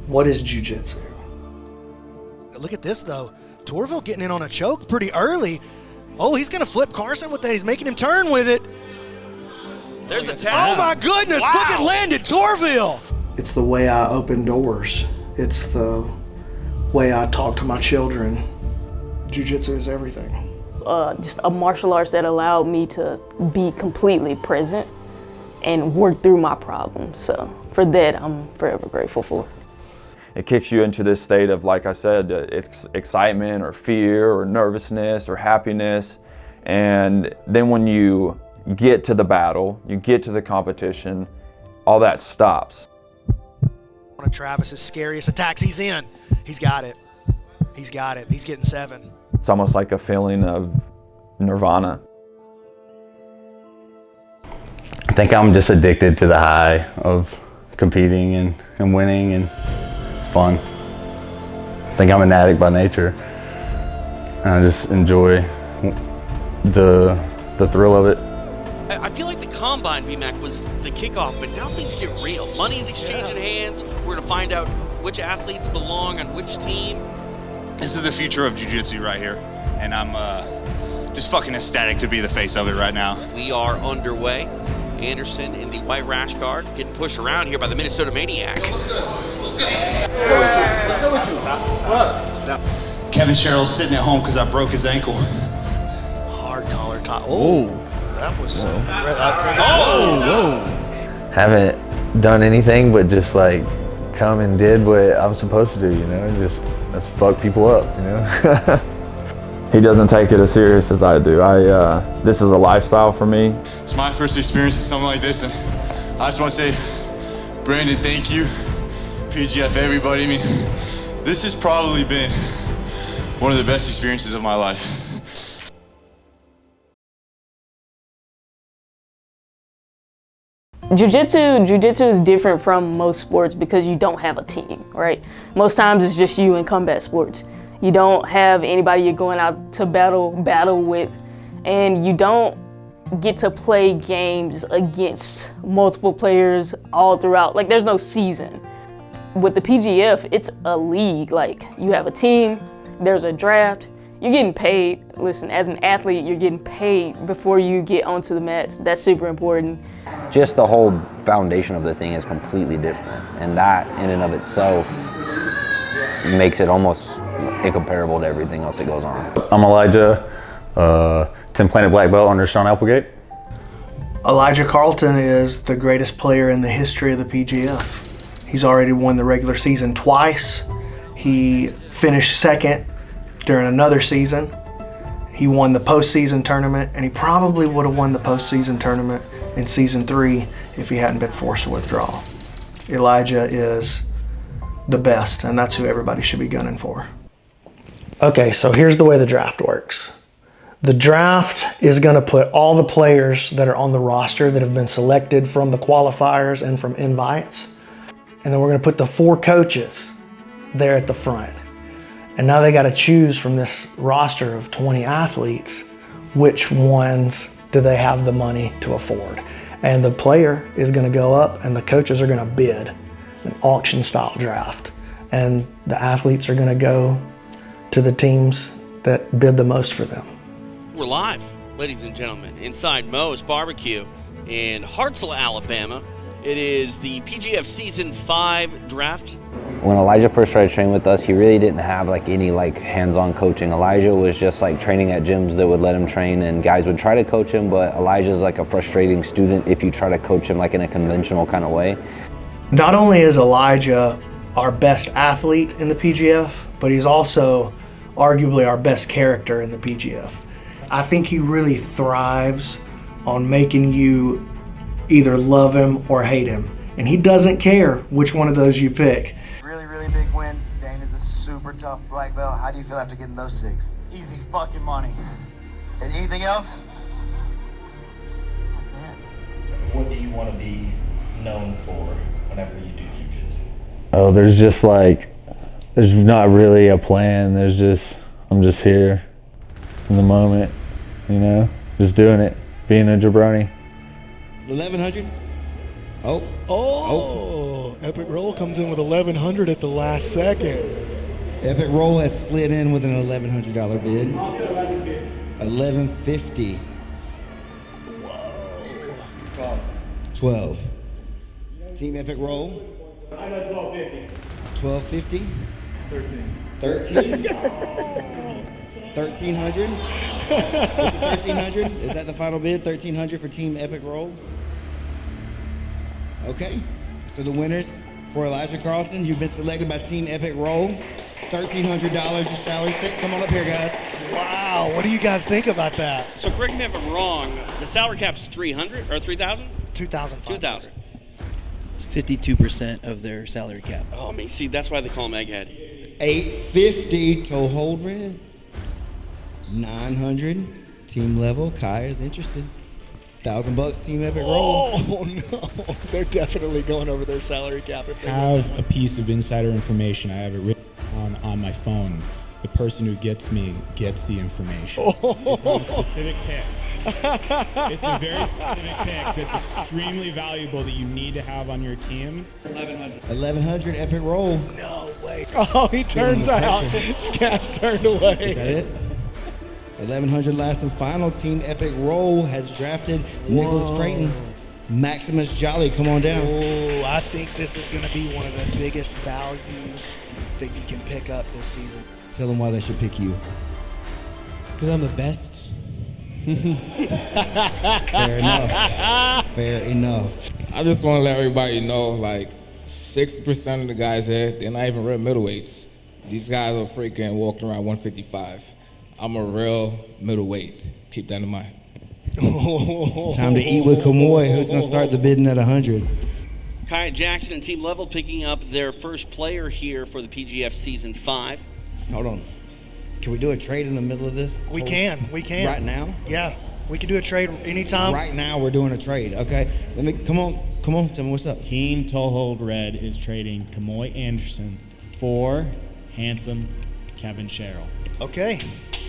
What is jiu-jitsu? Look at this, though. Torville getting in on a choke pretty early. Oh, he's going to flip Carson with that. He's making him turn with it. There's a tap. Oh, my goodness. Wow. Look at landed Torville. It's the way I open doors. It's the way I talk to my children. Jiu-jitsu is everything. Just a martial arts that allowed me to be completely present and work through my problems. So for that, I'm forever grateful for. It kicks you into this state of, like I said, excitement or fear or nervousness or happiness. And then when you get to the battle, you get to the competition, all that stops. One of Travis's scariest attacks, he's in. He's got it. He's got it. He's getting 7. It's almost like a feeling of nirvana. I think I'm just addicted to the high of competing and winning, and it's fun. I think I'm an addict by nature. And I just enjoy the thrill of it. I feel like the Combine, VMAC, was the kickoff, but now things get real. Money's exchanging hands. We're going to find out which athletes belong on which team. This is the future of jiu-jitsu right here, and I'm just fucking ecstatic to be the face of it right now. We are underway. Anderson in the white rash guard, getting pushed around here by the Minnesota Maniac. Kevin Sherrill's sitting at home because I broke his ankle. Hard collar tie. Oh, that was. Whoa. Haven't done anything but just like come and did what I'm supposed to do, you know, just let's fuck people up, you know. He doesn't take it as serious as I do. This is a lifestyle for me. It's my first experience with something like this, and I just want to say, Brandon, thank you. PGF, everybody. I mean, this has probably been one of the best experiences of my life. Jiu-jitsu is different from most sports because you don't have a team, right? Most times it's just you in combat sports. You don't have anybody you're going out to battle with, and you don't get to play games against multiple players all throughout. Like, there's no season. With the PGF, it's a league. Like, you have a team, there's a draft, you're getting paid. Listen, as an athlete, you're getting paid before you get onto the mats. That's super important. Just the whole foundation of the thing is completely different, and that in and of itself makes it almost incomparable to everything else that goes on. I'm Elijah, 10 Planet Black Belt under Sean Applegate. Elijah Carlton is the greatest player in the history of the PGF. He's already won the regular season twice. He finished second during another season. He won the postseason tournament, and he probably would have won the postseason tournament in season 3 if he hadn't been forced to withdraw. Elijah is the best, and that's who everybody should be gunning for. Okay, so here's the way the draft works. The draft is going to put all the players that are on the roster that have been selected from the qualifiers and from invites, and then we're going to put the 4 coaches there at the front. And now they got to choose from this roster of 20 athletes which ones do they have the money to afford. And the player is going to go up and the coaches are going to bid an auction style draft. And the athletes are going to go to the teams that bid the most for them. We're live, ladies and gentlemen, inside Moe's Barbecue in Hartselle, Alabama. It is the PGF Season 5 draft. When Elijah first started training with us, he really didn't have any hands-on coaching. Elijah was just training at gyms that would let him train, and guys would try to coach him, but Elijah's a frustrating student if you try to coach him in a conventional kind of way. Not only is Elijah our best athlete in the PGF, but he's also arguably our best character in the PGF. I think he really thrives on making you either love him or hate him, and he doesn't care which one of those you pick. Really big win. Dane is a super tough black belt. How do you feel after getting those 6? Easy fucking money. And anything else? That's it. What do you want to be known for whenever you do jiu-jitsu? Oh, there's just there's not really a plan. I'm just here in the moment, you know, just doing it, being a jabroni. 1100? Epic Roll comes in with 1,100 at the last second. Epic Roll has slid in with an $1,100 bid. 1150. 12. Team Epic Roll. 1250. 13. 1300. What's it, 1300? Is that the final bid? 1300 for Team Epic Roll. Okay. So the winners for Elijah Carlton, you've been selected by Team Epic Roll. $1,300 your salary stick. Come on up here, guys. Wow, what do you guys think about that? So correct me if I'm wrong, the salary cap's 300 or 3,000? 2,000. 2,000. It's 52% of their salary cap. Oh, I mean, see, that's why they call him Egghead. 850 toe hold red. 900 team level. Kai is interested. $1,000 Team Epic Roll. Oh no, they're definitely going over their salary cap. If they have a piece of insider information. I have it written on my phone. The person who gets me gets the information. It's on a specific pick. It's a very specific pick that's extremely valuable that you need to have on your team. 1,100 Epic Roll. No way. Oh, he turns out. Scap turned away. Is that it? 1,100 last and final. Team Epic Roll has drafted Nicholas Creighton. Maximus Jolly, come on down. Oh, I think this is going to be one of the biggest values that you can pick up this season. Tell them why they should pick you. Because I'm the best. Fair enough. Fair enough. I just want to let everybody know, like, 60% of the guys here, they're not even real middleweights. These guys are freaking walking around 155. I'm a real middleweight. Keep that in mind. Time to eat with Kamoy. Who's going to start the bidding at 100? Kai Jackson and Team Level picking up their first player here for the PGF Season 5. Hold on. Can we do a trade in the middle of this? We can. Right now? Yeah. We can do a trade anytime. Right now we're doing a trade. Okay. Come on, tell me what's up. Team Toe Hold Red is trading Kamoy Anderson for handsome Kevin Sherrill. Okay.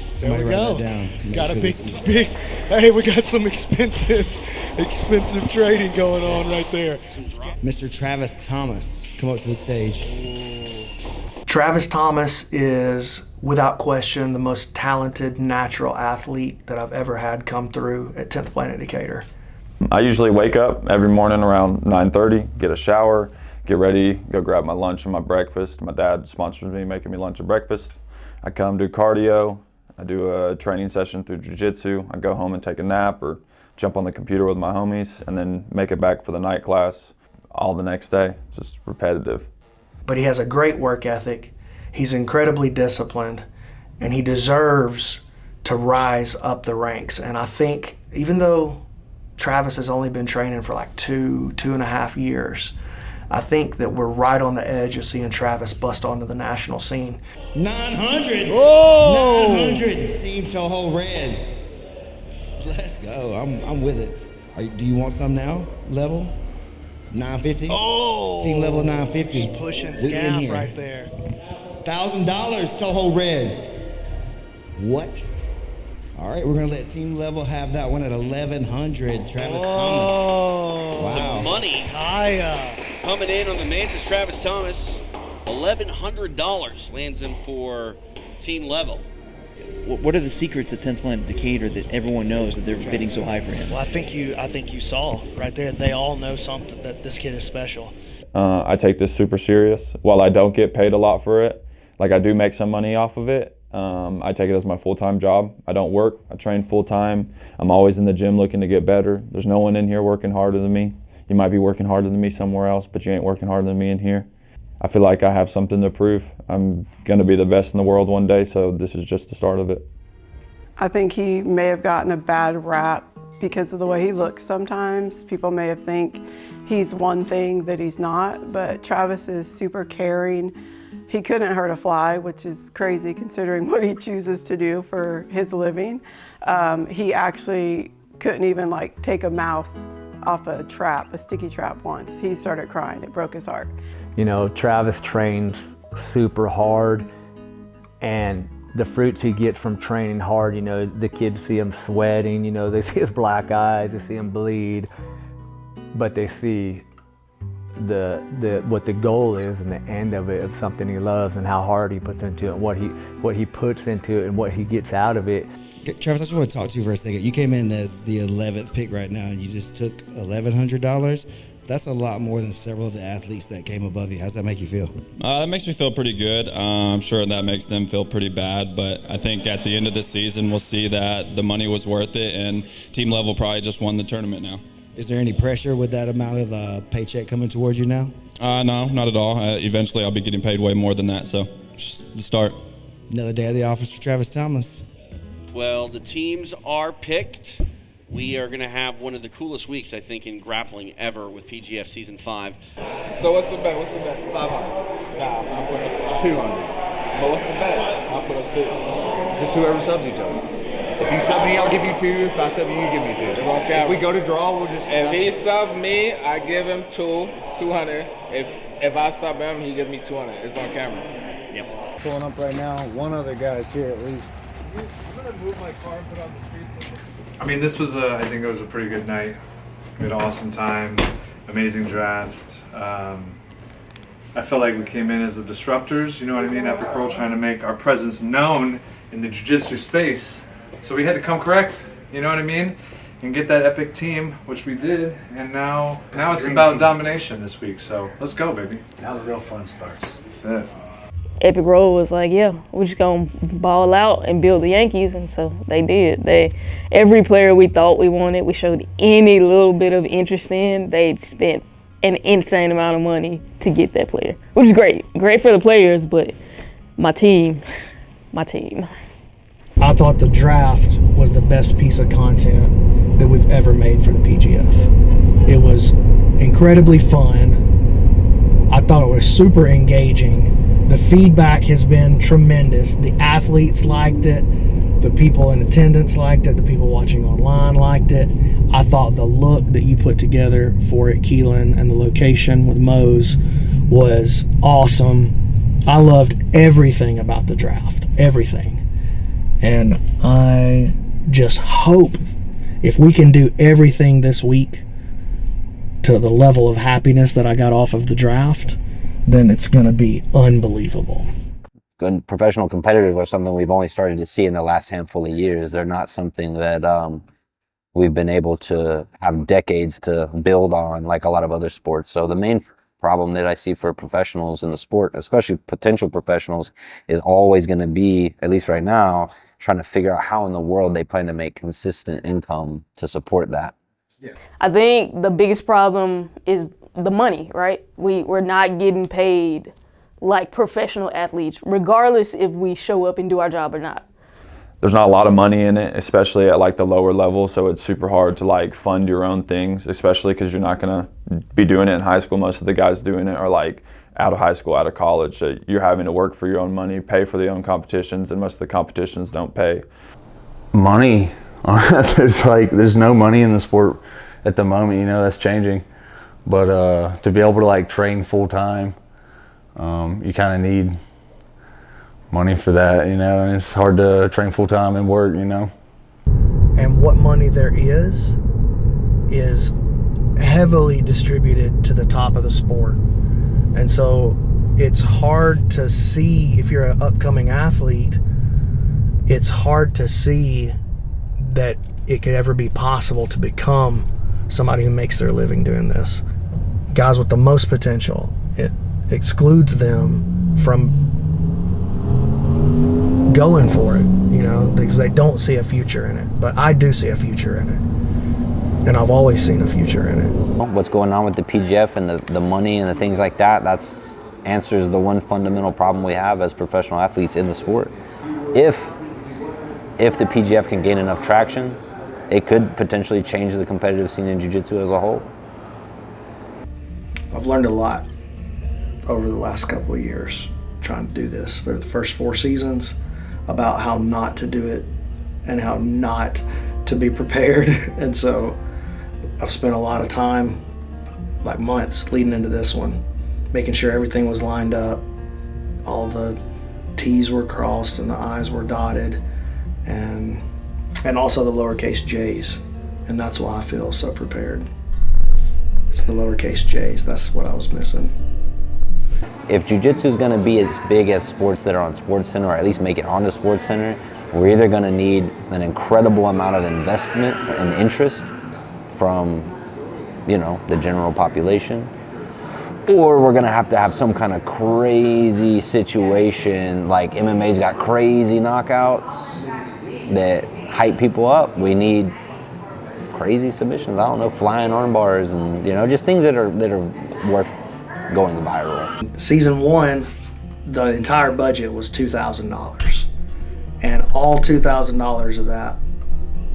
Somebody there we write go. that down. Got a big. Hey, we got some expensive trading going on right there. Mr. Travis Thomas, come up to the stage. Travis Thomas is, without question, the most talented natural athlete that I've ever had come through at 10th Planet Decatur. I usually wake up every morning around 9:30, get a shower, get ready, go grab my lunch and my breakfast. My dad sponsors me, making me lunch and breakfast. I come do cardio. I do a training session through Jiu-Jitsu. I go home and take a nap or jump on the computer with my homies and then make it back for the night class all the next day. It's just repetitive. But he has a great work ethic. He's incredibly disciplined, and he deserves to rise up the ranks. And I think even though Travis has only been training for like 2.5 years, I think that we're right on the edge of seeing Travis bust onto the national scene. 900. Whoa! 900. Team Toe Hold Red. Let's go. I'm with it. Do you want some now? Level 950. Oh! Team level 950. Just pushing We in Scap here. right there. $1,000 Toe Hold Red. What? All right, we're gonna let Team Level have that one at 1,100. Travis Thomas. Wow. Some money coming in on the Mantis. Travis Thomas, $1,100 lands him for Team Level. What are the secrets at 10th Planet Decatur that everyone knows that they're bidding so high for him? Well, I think you saw right there. They all know something that this kid is special. I take this super serious. While I don't get paid a lot for it, like I do make some money off of it, I take it as my full-time job. I don't work. I train full-time. I'm always in the gym looking to get better. There's no one in here working harder than me. You might be working harder than me somewhere else, but you ain't working harder than me in here. I feel like I have something to prove. I'm going to be the best in the world one day, so this is just the start of it. I think he may have gotten a bad rap because of the way he looks sometimes. People may have think he's one thing that he's not, but Travis is super caring. He couldn't hurt a fly, which is crazy considering what he chooses to do for his living. He actually couldn't even take a mouse off a trap, a sticky trap once. He started crying, it broke his heart. You know, Travis trains super hard, and the fruits he gets from training hard, you know, the kids see him sweating, you know, they see his black eyes, they see him bleed, but they see what the goal is and the end of it, of something he loves and how hard he puts into it, and what he puts into it and what he gets out of it. Travis, I just want to talk to you for a second. You came in as the 11th pick right now, and you just took $1,100. That's a lot more than several of the athletes that came above you. How's that make you feel? That makes me feel pretty good. I'm sure that makes them feel pretty bad, but I think at the end of the season, we'll see that the money was worth it, and team level probably just won the tournament now. Is there any pressure with that amount of paycheck coming towards you now? No, not at all. Eventually, I'll be getting paid way more than that, so just the start. Another day at the office for Travis Thomas. Well, the teams are picked. We are going to have one of the coolest weeks, I think, in grappling ever with PGF Season 5. So what's the bet? 500. Nah, I'm putting up 200. But what's the bet? I'll put up 2. Just whoever subs each other. If you sub me, I'll give you 2. If I sub you, you give me 2. If we go to draw, we'll just... If he subs me, I give him 200. If I sub him, he gives me 200. It's on camera. Yep. Pulling up right now. One other guy's here at least. I'm going to move my car and put on the street. I mean, I think it was a pretty good night. We had an awesome time, amazing draft. I felt like we came in as the disruptors, you know what I mean, after Pearl trying to make our presence known in the jiu-jitsu space. So we had to come correct, you know what I mean, and get that epic team, which we did, and now it's about domination this week, so let's go, baby. Now the real fun starts. That's it. Epic Road was like, yeah, we're just gonna ball out and build the Yankees, and so they did. Every player we thought we wanted, we showed any little bit of interest in, they spent an insane amount of money to get that player, which is great for the players, but my team. I thought the draft was the best piece of content that we've ever made for the PGF. It was incredibly fun. I thought it was super engaging. The feedback has been tremendous. The athletes liked it. The people in attendance liked it. The people watching online liked it. I thought the look that you put together for it, Keelan, and the location with Moe's was awesome. I loved everything about the draft. Everything. And I just hope if we can do everything this week to the level of happiness that I got off of the draft, then it's going to be unbelievable. Good professional competitors are something we've only started to see in the last handful of years. They're not something that we've been able to have decades to build on like a lot of other sports. So the main problem that I see for professionals in the sport, especially potential professionals, is always going to be, at least right now, trying to figure out how in the world they plan to make consistent income to support that. I think the biggest problem is the money, right? We're not getting paid like professional athletes, regardless if we show up and do our job or not. There's not a lot of money in it, especially at like the lower level, so it's super hard to like fund your own things, especially because you're not gonna be doing it in high school. Most of the guys doing it are like out of high school, out of college, so you're having to work for your own money, pay for the own competitions, and most of the competitions don't pay. Money, there's no money in the sport at the moment, you know, that's changing. But to be able to like train full time, you kind of need money for that, you know, and it's hard to train full time and work, you know. And what money there is heavily distributed to the top of the sport. And so it's hard to see, if you're an upcoming athlete, it's hard to see that it could ever be possible to become somebody who makes their living doing this. Guys with the most potential, it excludes them from going for it, you know, because they don't see a future in it. But I do see a future in it, and I've always seen a future in it. What's going on with the PGF and the money and the things like that, answers the one fundamental problem we have as professional athletes in the sport. If the PGF can gain enough traction, it could potentially change the competitive scene in jiu-jitsu as a whole. I've learned a lot over the last couple of years trying to do this. For the first 4 seasons, about how not to do it and how not to be prepared. And so I've spent a lot of time, like months leading into this one, making sure everything was lined up, all the T's were crossed and the I's were dotted, and also the lowercase J's. And that's why I feel so prepared. It's the lowercase j's. That's what I was missing. If jiu-jitsu is going to be as big as sports that are on SportsCenter, or at least make it onto SportsCenter, we're either going to need an incredible amount of investment and interest from, you know, the general population, or we're going to have some kind of crazy situation, like MMA's got crazy knockouts that hype people up. We need crazy submissions. I don't know, flying arm bars, and, you know, just things that are worth going viral. Season 1, the entire budget was $2,000, and all $2,000 of that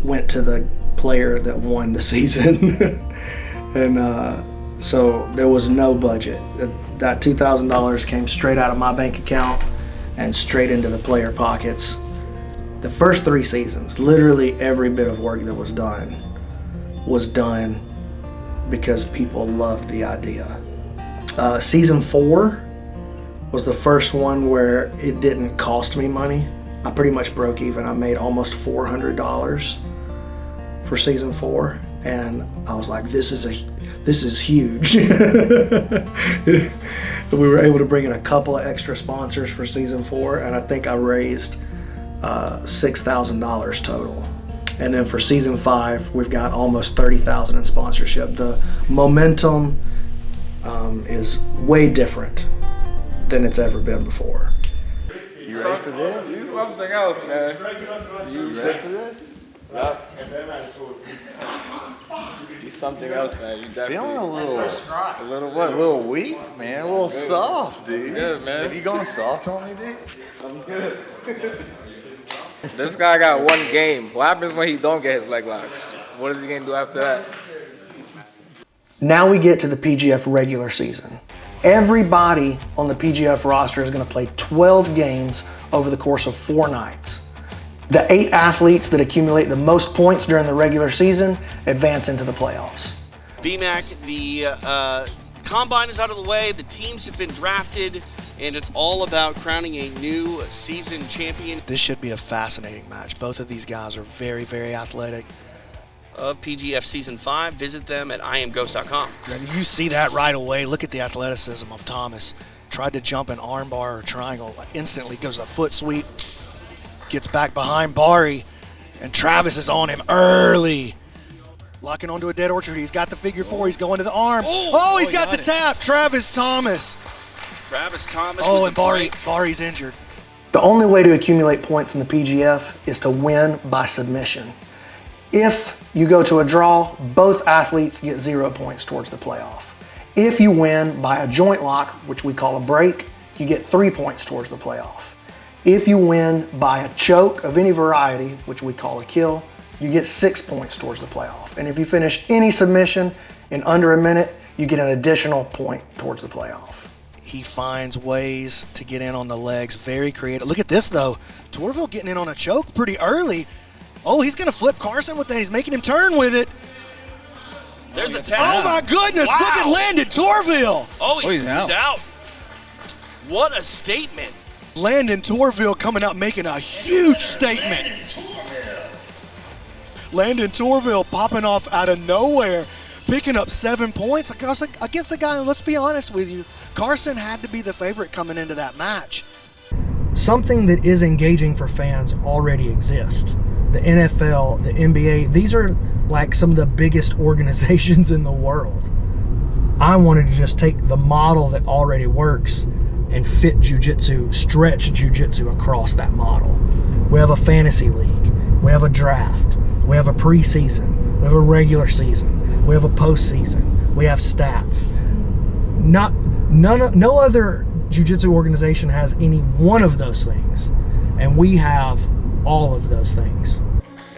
went to the player that won the season. And so there was no budget. That $2,000 came straight out of my bank account and straight into the player pockets. The first 3 seasons, literally every bit of work that was done because people loved the idea. Season 4 was the first one where it didn't cost me money. I pretty much broke even. I made almost $400 for season 4, and I was like, this is huge. We were able to bring in a couple of extra sponsors for season 4, and I think I raised $6,000 total. And then for season 5, we've got almost $30,000 in sponsorship. The momentum is way different than it's ever been before. You ready for this? You something else, man. You ready for this? Yep. You something else, man. You definitely feeling a little weak, man. A little soft, dude. Good, man. Are you going soft on me, dude? I'm good. This guy got 1 game. What happens when he don't get his leg locks? What is he gonna do after that? Now we get to the PGF regular season. Everybody on the PGF roster is going to play 12 games over the course of 4 nights. The 8 athletes that accumulate the most points during the regular season advance into the playoffs. BMAC, the combine is out of the way, the teams have been drafted, and it's all about crowning a new season champion. This should be a fascinating match. Both of these guys are very, very athletic. Of PGF Season 5, visit them at iamghost.com. And you see that right away. Look at the athleticism of Thomas. Tried to jump an armbar or triangle, instantly goes a foot sweep, gets back behind Bari, and Travis is on him early. Locking onto a dead orchard. He's got the figure 4. He's going to the arm. He's got the tap. Travis Thomas. Oh, and Bari's injured. The only way to accumulate points in the PGF is to win by submission. If you go to a draw, both athletes get 0 points towards the playoff. If you win by a joint lock, which we call a break, you get 3 points towards the playoff. If you win by a choke of any variety, which we call a kill, you get 6 points towards the playoff. And if you finish any submission in under a minute, you get an additional point towards the playoff. He finds ways to get in on the legs, very creative. Look at this though, Torville getting in on a choke pretty early. Oh, he's gonna flip Carson with that. He's making him turn with it. There's a tap. Oh my goodness, Wow. Look at Landon Torville. Oh, he's out. What a statement. Landon Torville coming out making a huge statement. Landon Torville popping off out of nowhere, picking up 7 points against a guy, let's be honest with you, Carson had to be the favorite coming into that match. Something that is engaging for fans already exists. The NFL, the NBA, these are like some of the biggest organizations in the world. I wanted to just take the model that already works and fit jiu-jitsu, stretch jiu-jitsu across that model. We have a fantasy league, we have a draft, we have a preseason, we have a regular season, we have a postseason, we have stats. No other jiu-jitsu organization has any one of those things, and we have all of those things.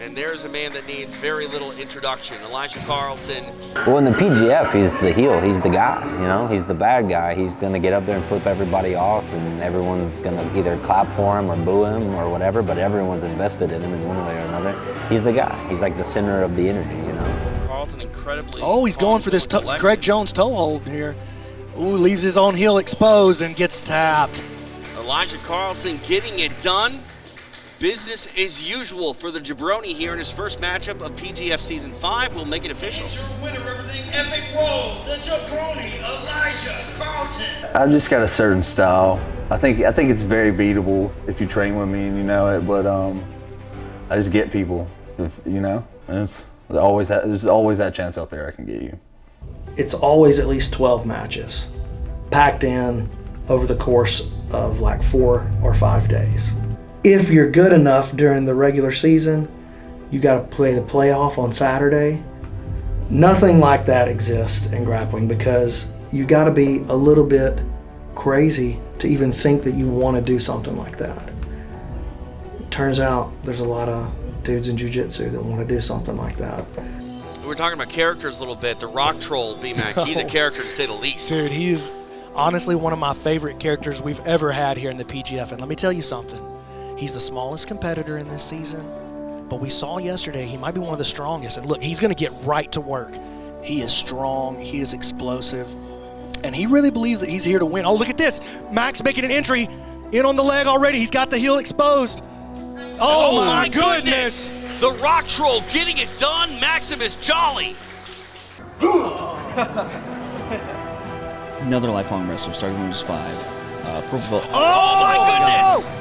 And there's a man that needs very little introduction, Elijah Carlton. Well, in the PGF, he's the heel. He's the guy, you know? He's the bad guy. He's going to get up there and flip everybody off, and everyone's going to either clap for him or boo him or whatever, but everyone's invested in him in one way or another. He's the guy. He's like the center of the energy, you know? Carlton incredibly... Oh, he's going for this Greg Jones toe hold here. Ooh, leaves his own heel exposed and gets tapped. Elijah Carlton getting it done. business as usual for the jabroni here in his first matchup of PGF Season 5. We'll make it official. Your winner representing Epic World, the jabroni, Elijah Carlton. I've just got a certain style. I think it's very beatable if you train with me and you know it, but I just get people, you know, and there's always that chance out there I can get you. It's always at least 12 matches packed in over the course of like 4 or 5 days. If you're good enough during the regular season, you got to play the playoff on Saturday. Nothing like that exists in grappling because you got to be a little bit crazy to even think that you want to do something like that. Turns out there's a lot of dudes in jiu-jitsu that want to do something like that. We're talking about characters a little bit. The rock troll, B-Mac, he's a character to say the least. Dude, he is honestly one of my favorite characters we've ever had here in the PGF. And let me tell you something. He's the smallest competitor in this season, but we saw yesterday he might be one of the strongest. And look, he's going to get right to work. He is strong. He is explosive. And he really believes that he's here to win. Oh, look at this. Max making an entry in on the leg already. He's got the heel exposed. Oh my goodness. The rock troll getting it done. Maximus Jolly. Another lifelong wrestler, started when he was 5. Purple belt. Oh my goodness.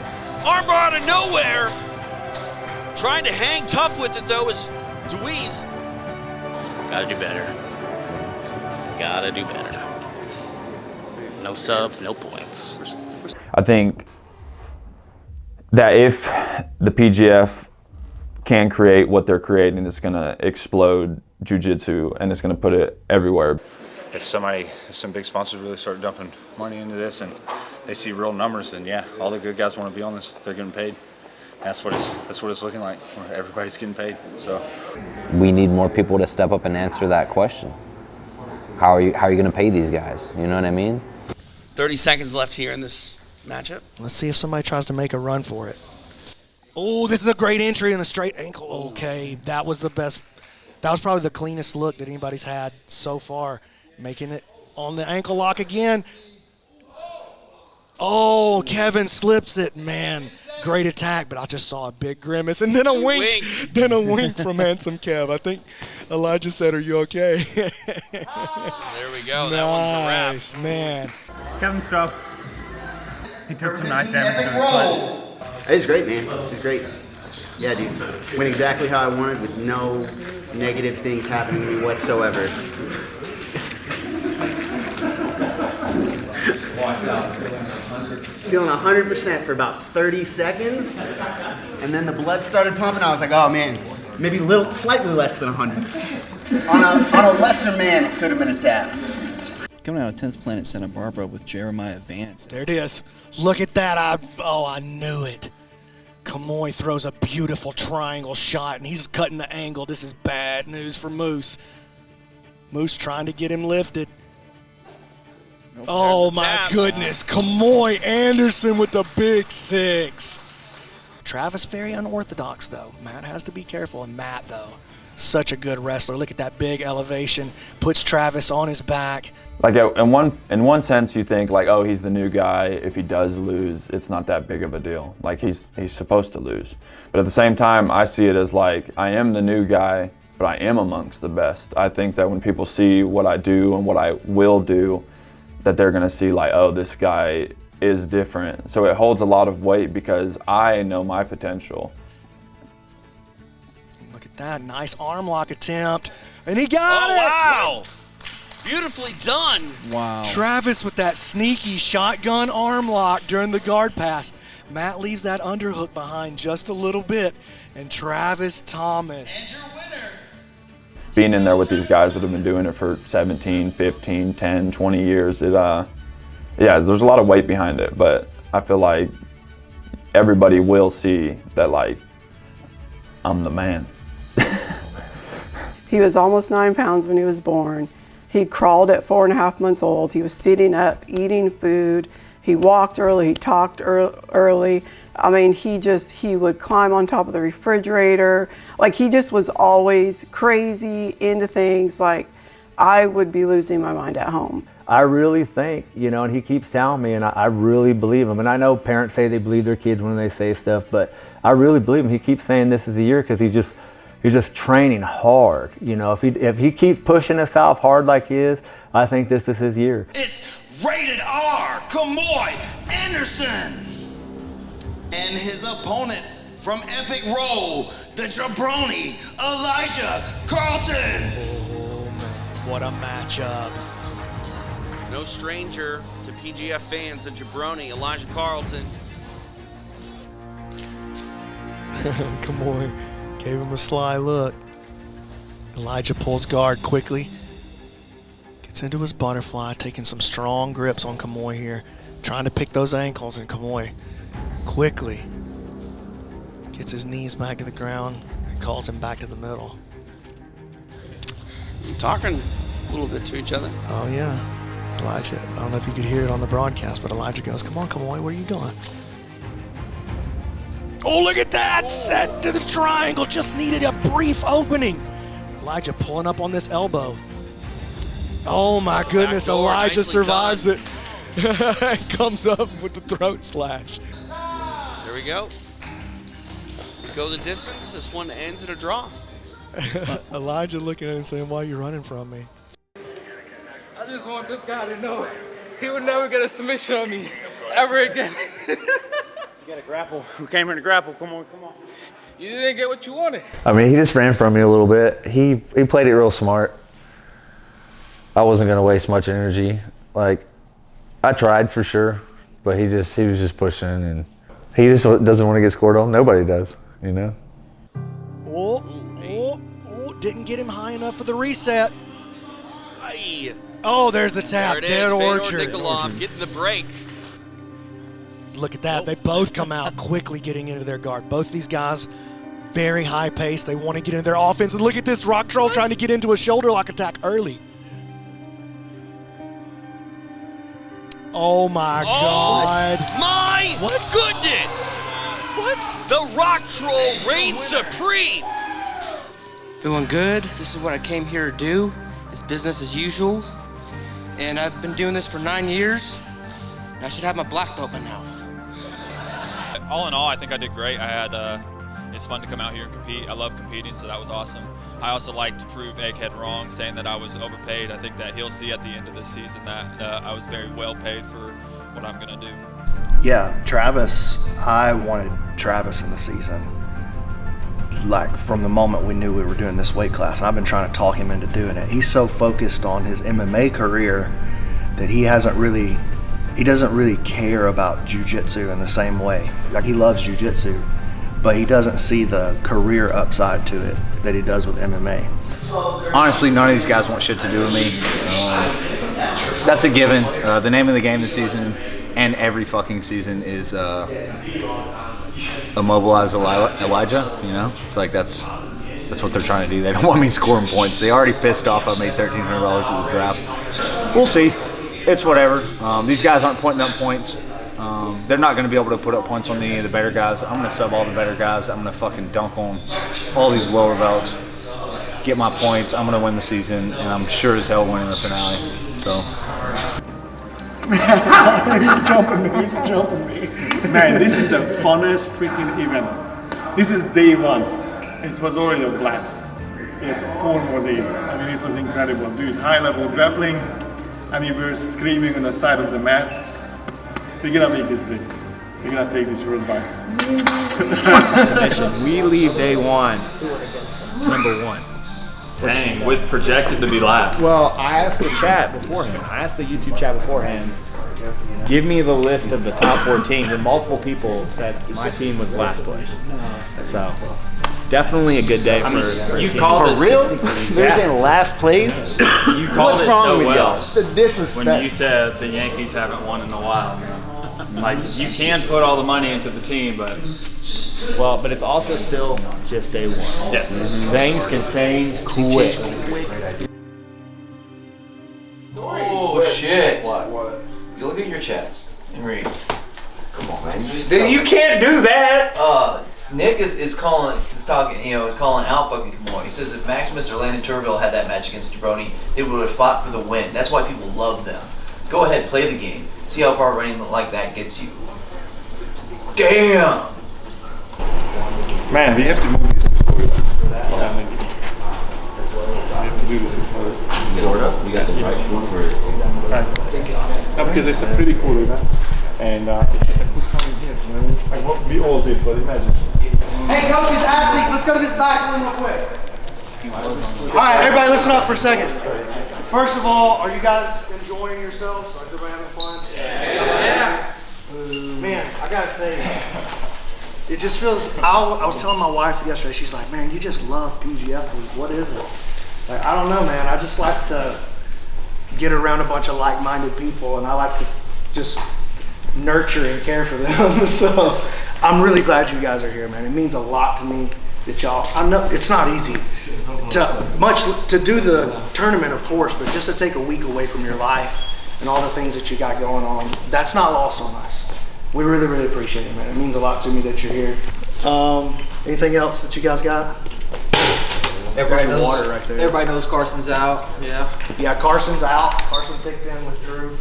Armbar out of nowhere. Trying to hang tough with it though is Dweez. Gotta do better. Gotta do better. No subs, no points. I think that if the PGF can create what they're creating, it's going to explode jiu-jitsu and it's going to put it everywhere. If some big sponsors really start dumping money into this and they see real numbers, then yeah, all the good guys want to be on this. They're getting paid. That's what it's looking like. Everybody's getting paid. So we need more people to step up and answer that question. How are you going to pay these guys? You know what I mean? 30 seconds left here in this matchup. Let's see if somebody tries to make a run for it. Oh, this is a great entry in the straight ankle. Okay, that was the best. That was probably the cleanest look that anybody's had so far. Making it on the ankle lock again. Oh, Kevin slips it, man. Great attack, but I just saw a big grimace and then a wink. Then a wink from Handsome Kev. I think Elijah said, "Are you okay?" There we go. That one's a wrap. Nice, man. Kevin Struff. He took some nice damage to his foot. It's great, man. It's great. Yeah, dude. Went exactly how I wanted with no negative things happening to me whatsoever. Feeling 100% for about 30 seconds, and then the blood started pumping. I was like, oh man, maybe slightly less than 100. On a lesser man, it could have been a tap. Coming out of 10th Planet Santa Barbara with Jeremiah Vance. There it is. Look at that. I knew it. Kamoy throws a beautiful triangle shot, and he's cutting the angle. This is bad news for Moose. Moose trying to get him lifted. Nope, oh my goodness. Kamoy Anderson with the big 6. Travis very unorthodox though. Matt has to be careful. And Matt though, such a good wrestler. Look at that big elevation. Puts Travis on his back. Like in one sense you think like, oh, he's the new guy. If he does lose, it's not that big of a deal. Like he's supposed to lose. But at the same time, I see it as like, I am the new guy, but I am amongst the best. I think that when people see what I do and what I will do, that they're gonna see like, oh, this guy is different. So it holds a lot of weight because I know my potential. Look at that, nice arm lock attempt. And he got it! Wow! Beautifully done. Wow. Travis with that sneaky shotgun arm lock during the guard pass. Matt leaves that underhook behind just a little bit. And Travis Thomas. Being in there with these guys that have been doing it for 17, 15, 10, 20 years, yeah, there's a lot of weight behind it, but I feel like everybody will see that, like, I'm the man. He was almost 9 pounds when he was born. He crawled at 4.5 months old. He was sitting up, eating food. He walked early, he talked early. I mean, he would climb on top of the refrigerator. Like, he just was always crazy, into things. Like, I would be losing my mind at home. I really think, you know, and he keeps telling me, and I really believe him. And I know parents say they believe their kids when they say stuff, but I really believe him. He keeps saying this is the year because he's just training hard. You know, if he keeps pushing himself hard like he is, I think this is his year. It's rated R, Kamoy Anderson. And his opponent from Epic Roll, the jabroni, Elijah Carlton. Oh, man, what a matchup. No stranger to PGF fans, the jabroni, Elijah Carlton. Kamoy gave him a sly look. Elijah pulls guard quickly. Gets into his butterfly, taking some strong grips on Kamoy here. Trying to pick those ankles, and Kamoy quickly gets his knees back to the ground and calls him back to the middle. Talking a little bit to each other. Oh, yeah. Elijah, I don't know if you could hear it on the broadcast, but Elijah goes, come on, Kamoy, where are you going? Oh, look at that! Set to the triangle, just needed a brief opening. Elijah pulling up on this elbow. Oh my goodness, Backdoor, Elijah nicely survives it. Comes up with the throat slash. There we go. Go the distance. This one ends in a draw. Elijah looking at him saying, why are you running from me? I just want this guy to know he would never get a submission on me ever again. You got to grapple. We came here to grapple. Come on, come on. You didn't get what you wanted. I mean, he just ran from me a little bit. He played it real smart. I wasn't going to waste much energy. Like, I tried for sure, but he was just pushing, and he just doesn't want to get scored on. Nobody does, you know? Didn't get him high enough for the reset. Aye. Oh, there's the tap. There it is. Dead Fedor Orchard. Nikolov getting the break. Look at that. They both come out quickly getting into their guard. Both these guys, very high pace. They want to get into their offense. And look at this rock troll trying to get into a shoulder lock attack early. Oh my God. My goodness. What? The rock troll reigns supreme. Feeling good. This is what I came here to do. It's business as usual. And I've been doing this for 9 years. And I should have my black belt by now. All in all, I think I did great. It's fun to come out here and compete. I love competing, so that was awesome. I also like to prove Egghead wrong, saying that I was overpaid. I think that he'll see at the end of this season that I was very well paid for what I'm gonna do. Yeah, Travis, I wanted Travis in the season. Like from the moment we knew we were doing this weight class, and I've been trying to talk him into doing it. He's so focused on his MMA career that he doesn't really care about jiu-jitsu in the same way. Like, he loves jiu-jitsu, but he doesn't see the career upside to it that he does with MMA. Honestly, none of these guys want shit to do with me. That's a given. The name of the game this season and every fucking season is immobilize Elijah, you know? It's like that's what they're trying to do. They don't want me scoring points. They already pissed off I made $1,300 at the draft. We'll see. It's whatever. These guys aren't putting up points. They're not going to be able to put up points on any of the better guys. I'm going to sub all the better guys. I'm going to fucking dunk on all these lower belts, get my points. I'm going to win the season, and I'm sure as hell winning the finale. So. He's jumping me. Man, this is the funnest freaking event. This is day one. It was already a blast. We had 4 more days. I mean, it was incredible. Dude, high level grappling. I mean, we were screaming on the side of the mat. We're gonna make this big. We're gonna take this worldwide. We leave day one, #1. Dang, with projected to be last. Well, I asked the chat beforehand. I asked the YouTube chat beforehand. Give me the list of the top 4 teams, and multiple people said my team was last place. So, definitely a good day for you a team. called it For real? They're saying last place? You called What's it wrong so with well. y'all? The disrespect. When you said the Yankees haven't won in a while. Like, you can put all the money into the team, but it's also still just day one. Yes. Things can change quick. Oh shit! What? You look at your chats and read. Come on, man. Dude, you can't do that. Nick is calling. He's talking, calling out fucking Kimura. He says if Maximus or Landon Turville had that match against Jabroni, they would have fought for the win. That's why people love them. Go ahead, play the game. See how far running like that gets you. Damn! Man, we have to move this before we have to do this before You got the right foot for it. Right. No, because it's a pretty cool event. And it's just like who's coming here, you know what I mean? Like what we all did, but imagine. Hey, coaches, athletes, let's go to this back room real quick. All right, everybody listen up for a second. First of all, are you guys enjoying yourselves? Is everybody having fun? Yeah. Man, I gotta say, it just feels, I was telling my wife yesterday, she's like, man, you just love PGF week. What is it? It's like, I don't know, man. I just like to get around a bunch of like-minded people, and I like to just nurture and care for them. So I'm really glad you guys are here, man. It means a lot to me that y'all, I know it's not easy to do the tournament, of course, but just to take a week away from your life and all the things that you got going on, that's not lost on us. We really, really appreciate it, man. It means a lot to me that you're here. Anything else that you guys got? Everybody knows, water right there. Everybody knows Carson's out. Yeah, Carson's out. Carson picked in with Drew.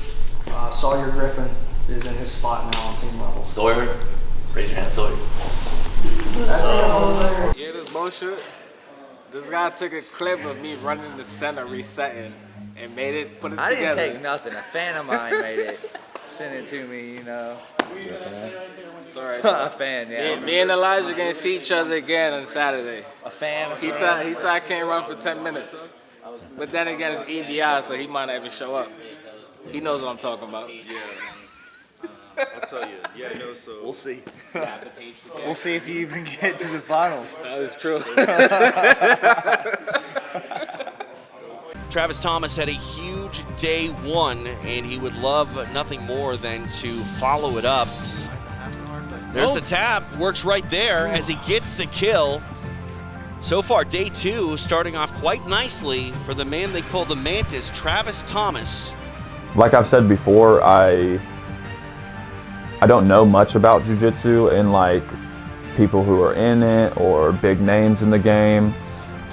Sawyer Griffin is in his spot now on team level. Sawyer, raise your hand, Sawyer. Yeah, this bullshit. This guy took a clip of me running in the center, resetting, and made it, put it I together. didn't take nothing. A fan of mine made it. Sent it to me, It's all right. A fan, yeah. Me and Elijah gonna see each other again on Saturday. A fan. He said I can't run for 10 minutes. But then again, it's EBI, so he might not even show up. He knows what I'm talking about. Yeah. I'll tell you. Yeah, no, so. We'll see. We'll see if you even get to the finals. That is true. Travis Thomas had a huge day one, and he would love nothing more than to follow it up. There's the tap, works right there as he gets the kill. So far, day two starting off quite nicely for the man they call the Mantis, Travis Thomas. Like I've said before, I don't know much about jiu-jitsu and like people who are in it or big names in the game.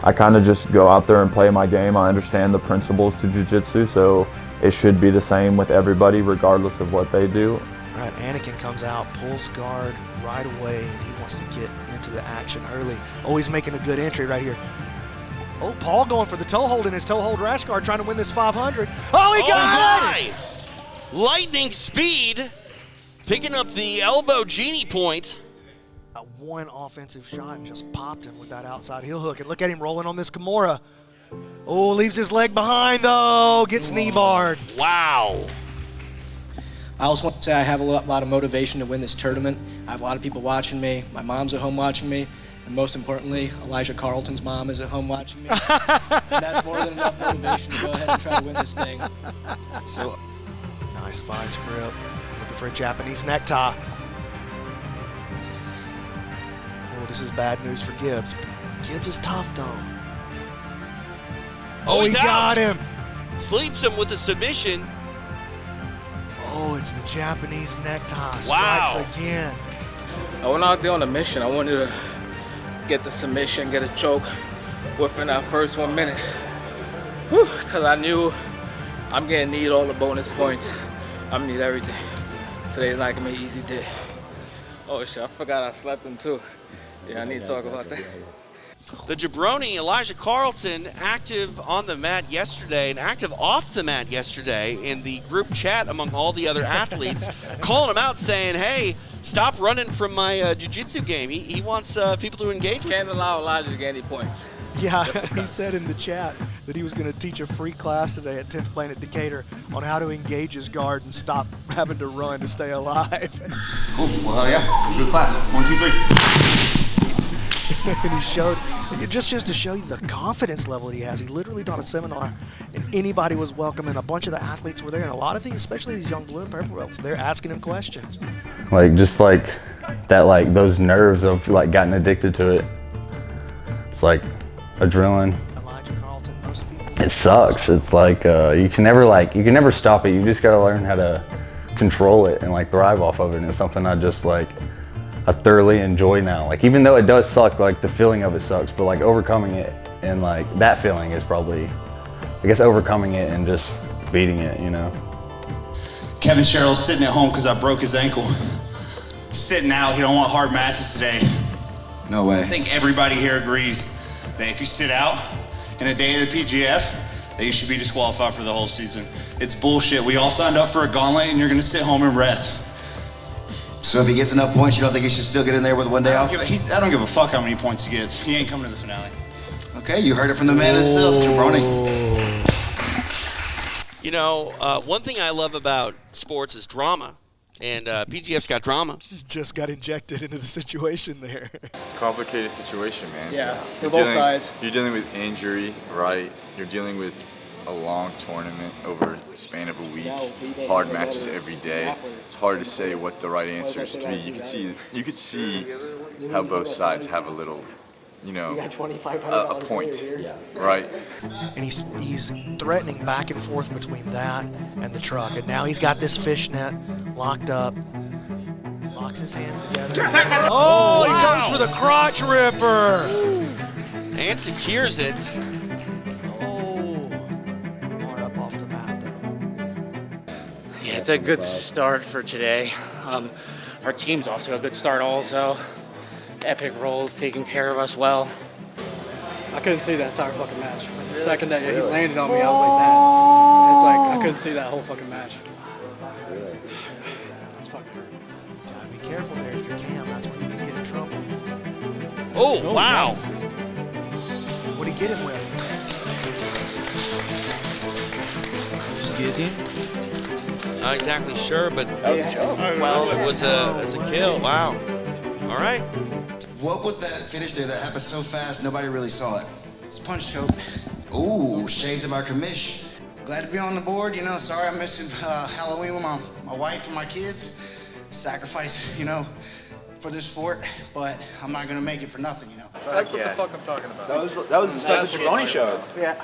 I kind of just go out there and play my game. I understand the principles to jiu-jitsu, so it should be the same with everybody regardless of what they do. All right, Anakin comes out, pulls guard right away, and he wants to get into the action early. Oh, he's making a good entry right here. Oh, Paul going for the toe hold in his toe hold rash guard, trying to win this 500. Oh, he got it! Lightning speed, picking up the elbow genie point. One offensive shot and just popped him with that outside heel hook. And look at him rolling on this Kimura. Oh, leaves his leg behind though, gets knee barred. Wow. I also want to say I have a lot of motivation to win this tournament. I have a lot of people watching me. My mom's at home watching me. And most importantly, Elijah Carlton's mom is at home watching me. And that's more than enough motivation to go ahead and try to win this thing. So, nice vice grip. Looking for a Japanese necktie. Oh, this is bad news for Gibbs. Gibbs is tough though. Oh, he got him. Sleeps him with the submission. Oh, it's the Japanese necktie. Wow. Strikes again. I went out there on a mission. I wanted to get the submission, get a choke within that first 1 minute. Because I knew I'm going to need all the bonus points. I'm going to need everything. Today's not going to be an easy day. Oh, shit, I forgot I slept him too. Yeah, I need to talk about that. The jabroni, Elijah Carlton, active on the mat yesterday and active off the mat yesterday in the group chat among all the other athletes, calling him out saying, hey, stop running from my jiu-jitsu game. He wants people to engage with him. Can't allow Elijah to get any points. Yeah, he said in the chat that he was going to teach a free class today at 10th Planet Decatur on how to engage his guard and stop having to run to stay alive. Cool. Well, yeah, good class. 1, 2, 3. And he showed, it just to show you the confidence level that he has. He literally taught a seminar, and anybody was welcome, and a bunch of the athletes were there, and a lot of these, especially these young blue and purple belts, they're asking him questions. Like, just like that, like those nerves of like getting addicted to it. It's like adrenaline. Elijah Carlton, most people. It sucks. It's like you can never stop it. You just gotta learn how to control it and like thrive off of it. And it's something I just like I thoroughly enjoy now. Like, even though it does suck, like the feeling of it sucks, but like overcoming it and like that feeling is probably, I guess, overcoming it and just beating it, you know. Kevin Sherrill's sitting at home because I broke his ankle. Sitting out, he don't want hard matches today. No way. I think everybody here agrees that if you sit out in a day of the PGF, that you should be disqualified for the whole season. It's bullshit. We all signed up for a gauntlet and you're gonna sit home and rest. So if he gets enough points, you don't think he should still get in there with 1 day off? I don't give a fuck how many points he gets. He ain't coming to the finale. Okay, you heard it from the man himself, Jabroni. You know, one thing I love about sports is drama, and PGF's got drama. Just got injected into the situation there. Complicated situation, man. Yeah, for You're both dealing- sides. You're dealing with injury, right? You're dealing with a long tournament over the span of a week. Hard matches every day. It's hard to say what the right answers to be. You could see how both sides have a little, you know, a point, right? And he's threatening back and forth between that and the truck. And now he's got this fishnet locked up. Locks his hands together. Oh, he goes for the crotch ripper. And secures it. Yeah, it's a good start for today. Our team's off to a good start also. Epic rolls taking care of us well. I couldn't see that entire fucking match. Like the second that he landed on me, I was like that. And it's like I couldn't see that whole fucking match. Really? That's fucking hurt. Gotta be careful there if you're Cam. That's where you can get in trouble. Oh, wow. What'd he get him with? Just guillotine? Not exactly sure, but Well, it was a kill. Wow. All right. What was that finish there that happened so fast nobody really saw it? It's punch choke. Ooh, shades of our commish. Glad to be on the board, you know. Sorry I'm missing Halloween with my wife and my kids. Sacrifice, you know, for this sport, but I'm not gonna make it for nothing, you know. That's what the fuck I'm talking about. That was the stuff that Jabroni showed. Yeah.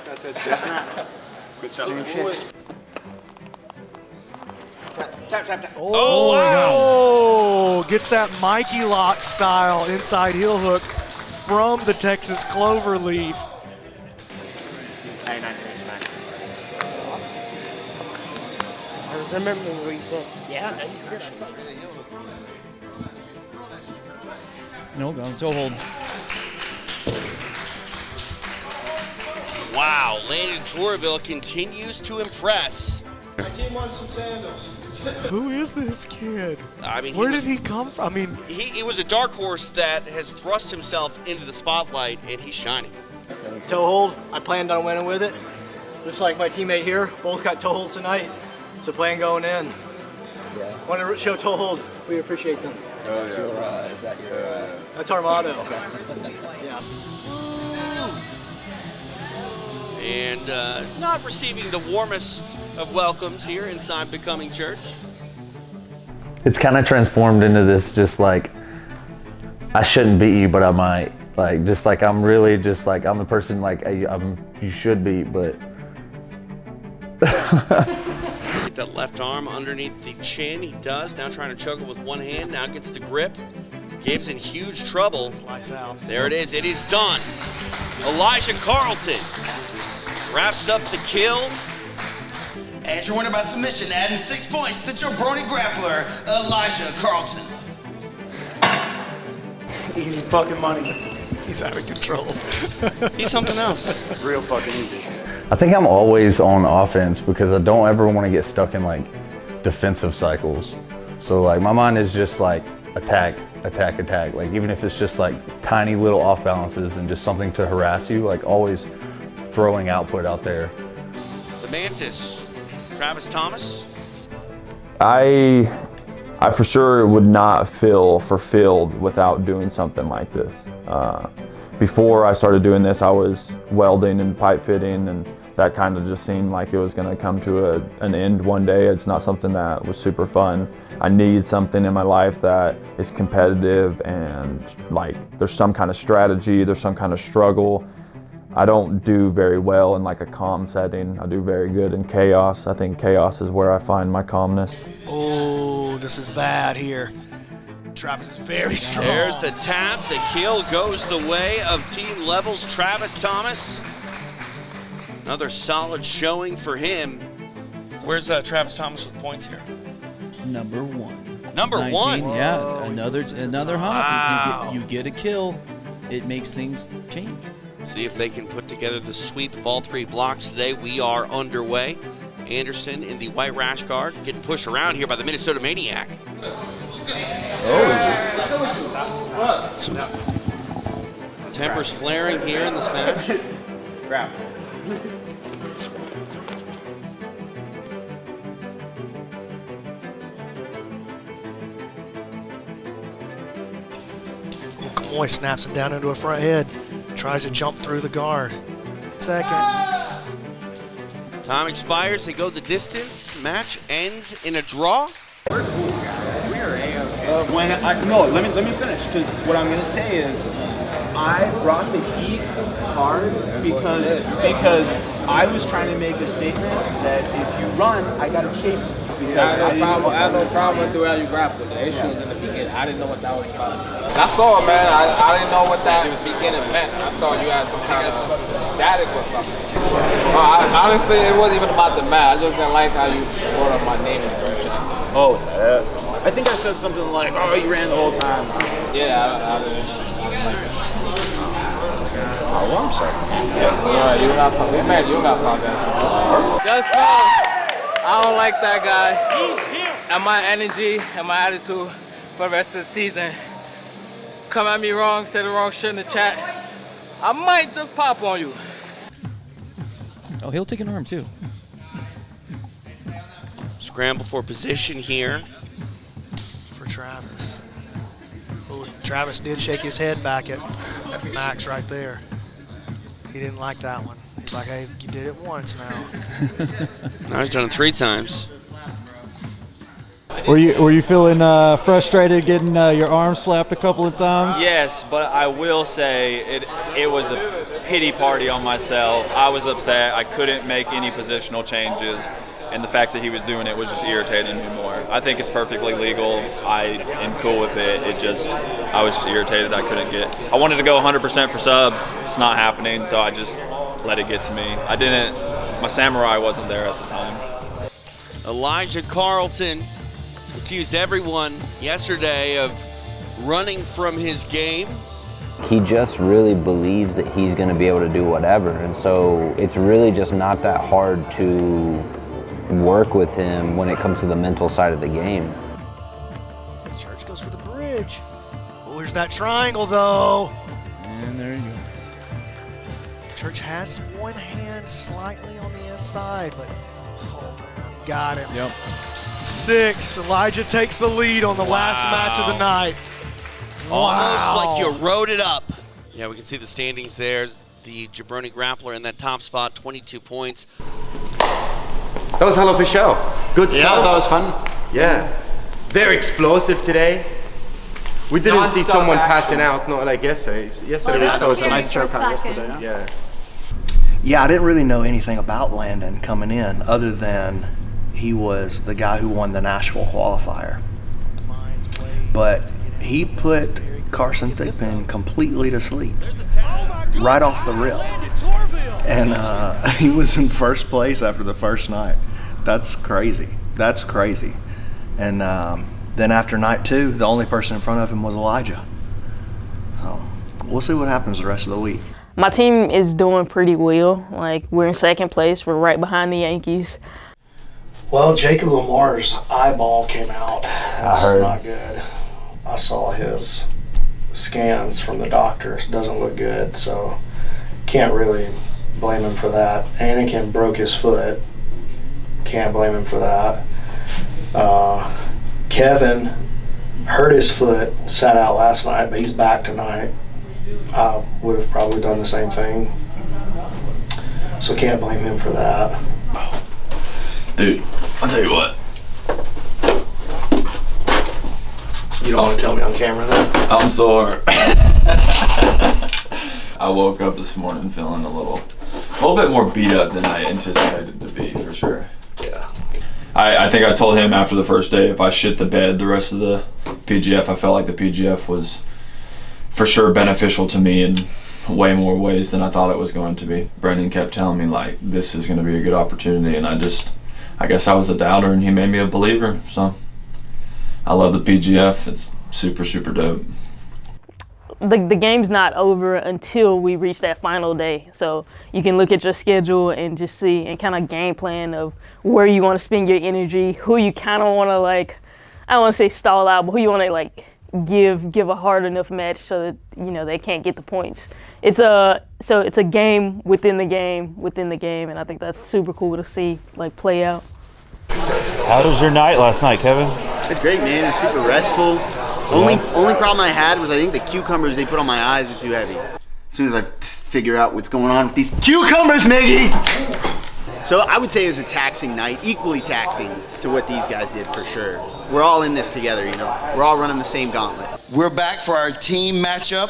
Good stuff. Same shit. Tap, tap, tap. Oh, gets that Mikey lock style inside heel hook from the Texas clover leaf. Hey, nice finish, man. Awesome. I remember what you said. Yeah, you did. I saw it. No, go toe hold. Wow, Landon Torville continues to impress. My team wants some sandals. Who is this kid? I mean, where did he come from? I mean, he was a dark horse that has thrust himself into the spotlight, and he's shining. Toe hold. I planned on winning with it. Just like my teammate here, both got toe holds tonight. So plan going in. Yeah. Want to show toe hold? We appreciate them. That's your, is that your? That's our motto. Yeah. And not receiving the warmest of welcomes here inside Becoming Church. It's kind of transformed into this just like, I shouldn't beat you, but I might. Like, just like, I'm really just like, I'm the person like, you should beat, but. Get that left arm underneath the chin. He does. Now trying to choke it with one hand. Now gets the grip. Gabe's in huge trouble. Lights out. There it is. It is done. Elijah Carlton wraps up the kill. And your winner by submission, adding 6 points, the Jabroni Grappler, Elijah Carlton. Easy fucking money. He's out of control. He's something else. Real fucking easy. I think I'm always on offense because I don't ever want to get stuck in like defensive cycles. So like my mind is just like attack, attack, attack. Like even if it's just like tiny little off balances and just something to harass you, like always throwing output out there. The Mantis, Travis Thomas. I for sure would not feel fulfilled without doing something like this. Before I started doing this, I was welding and pipe fitting, and that kind of just seemed like it was going to come to an end one day. It's not something that was super fun. I need something in my life that is competitive and like there's some kind of strategy, there's some kind of struggle. I don't do very well in like a calm setting. I do very good in chaos. I think chaos is where I find my calmness. Oh, this is bad here. Travis is very strong. There's the tap. The kill goes the way of Team Levels' Travis Thomas. Another solid showing for him. Where's Travis Thomas with points here? Number 1. Number 19, 1? Yeah, another hop. Wow. You get a kill. It makes things change. See if they can put together the sweep of all 3 blocks today. We are underway. Anderson in the white rash guard, getting pushed around here by the Minnesota Maniac. Some tempers flaring here in this match. Grab. Kamoy snaps him down into a front head. Tries to jump through the guard. Second. Time expires, they go the distance. Match ends in a draw. Let me finish, because what I'm gonna say is I brought the heat hard because I was trying to make a statement that if you run, I gotta chase you. Because I had no problem with the way you grappled. The issue was in the beginning. I didn't know what that was about. I saw it, man. I didn't know what that beginning meant. I thought you had some kind of static or something. Honestly, it wasn't even about the match. I just didn't like how you brought up my name in the group chat. Oh, is that it? I think I said something like, "Oh, you ran the whole time." Yeah, I didn't. Oh, well, I'm sorry. Yeah, you don't got apologize. Just I don't like that guy. And my energy and my attitude for the rest of the season. Come at me wrong, say the wrong shit in the chat. I might just pop on you. Oh, he'll take an arm too. Scramble for position here. For Travis. Ooh, Travis did shake his head back at Max right there. He didn't like that one. He's like, hey, you did it once now. Now he's done it 3 times. Were you feeling frustrated getting your arm slapped a couple of times? Yes, but I will say it was a pity party on myself. I was upset. I couldn't make any positional changes, and the fact that he was doing it was just irritating me more. I think it's perfectly legal. I am cool with it. I was just irritated. I wanted to go 100% for subs. It's not happening, so I just let it get to me. My samurai wasn't there at the time. Elijah Carlton accused everyone yesterday of running from his game. He just really believes that he's going to be able to do whatever, and so it's really just not that hard to work with him when it comes to the mental side of the game. Church goes for the bridge. Oh, there's that triangle though. And there you go. Church has one hand slightly on the inside, but oh man, got him. Yep. 6. Elijah takes the lead on the last match of the night. Almost like you wrote it up. Yeah, we can see the standings there. The Jabroni Grappler in that top spot, 22 points. That was a hell of a show. Good stuff. That was fun. Yeah. Very explosive today. We didn't see someone passing out, not like yesterday. Yesterday was a nice choke out yesterday. Yeah. Yeah, I didn't really know anything about Landon coming in other than he was the guy who won the Nashville qualifier. But he put Carson Thigpen completely to sleep right off the rip. And he was in first place after the first night. That's crazy. That's crazy. And then after night 2, the only person in front of him was Elijah. So we'll see what happens the rest of the week. My team is doing pretty well. Like, we're in second place. We're right behind the Yankees. Well, Jacob Lamar's eyeball came out. That's not good. I saw his scans from the doctors. Doesn't look good, so can't really blame him for that. Anakin broke his foot. Can't blame him for that. Kevin hurt his foot, sat out last night, but he's back tonight. I would have probably done the same thing. So can't blame him for that. Dude, I'll tell you what. You don't want to tell me on camera then? I'm sore. I woke up this morning feeling a little bit more beat up than I anticipated to be, for sure. Yeah. I think I told him after the first day, if I shit the bed the rest of the PGF, I felt like the PGF was for sure beneficial to me in way more ways than I thought it was going to be. Brendan kept telling me, like, this is going to be a good opportunity, and I guess I was a doubter, and he made me a believer. So I love the PGF. It's super, super dope. The game's not over until we reach that final day. So you can look at your schedule and just see and kind of game plan of where you want to spend your energy, who you kind of want to, like, I don't want to say stall out, but who you want to, like, give a hard enough match so that, you know, they can't get the points. So it's a game within the game, and I think that's super cool to see, like, play out. How was your night last night, Kevin? It's great, man. It was super restful. Only problem I had was I think the cucumbers they put on my eyes were too heavy. As soon as I figure out what's going on with these cucumbers, Miggy! So I would say it was a taxing night, equally taxing to what these guys did for sure. We're all in this together, you know. We're all running the same gauntlet. We're back for our team matchup.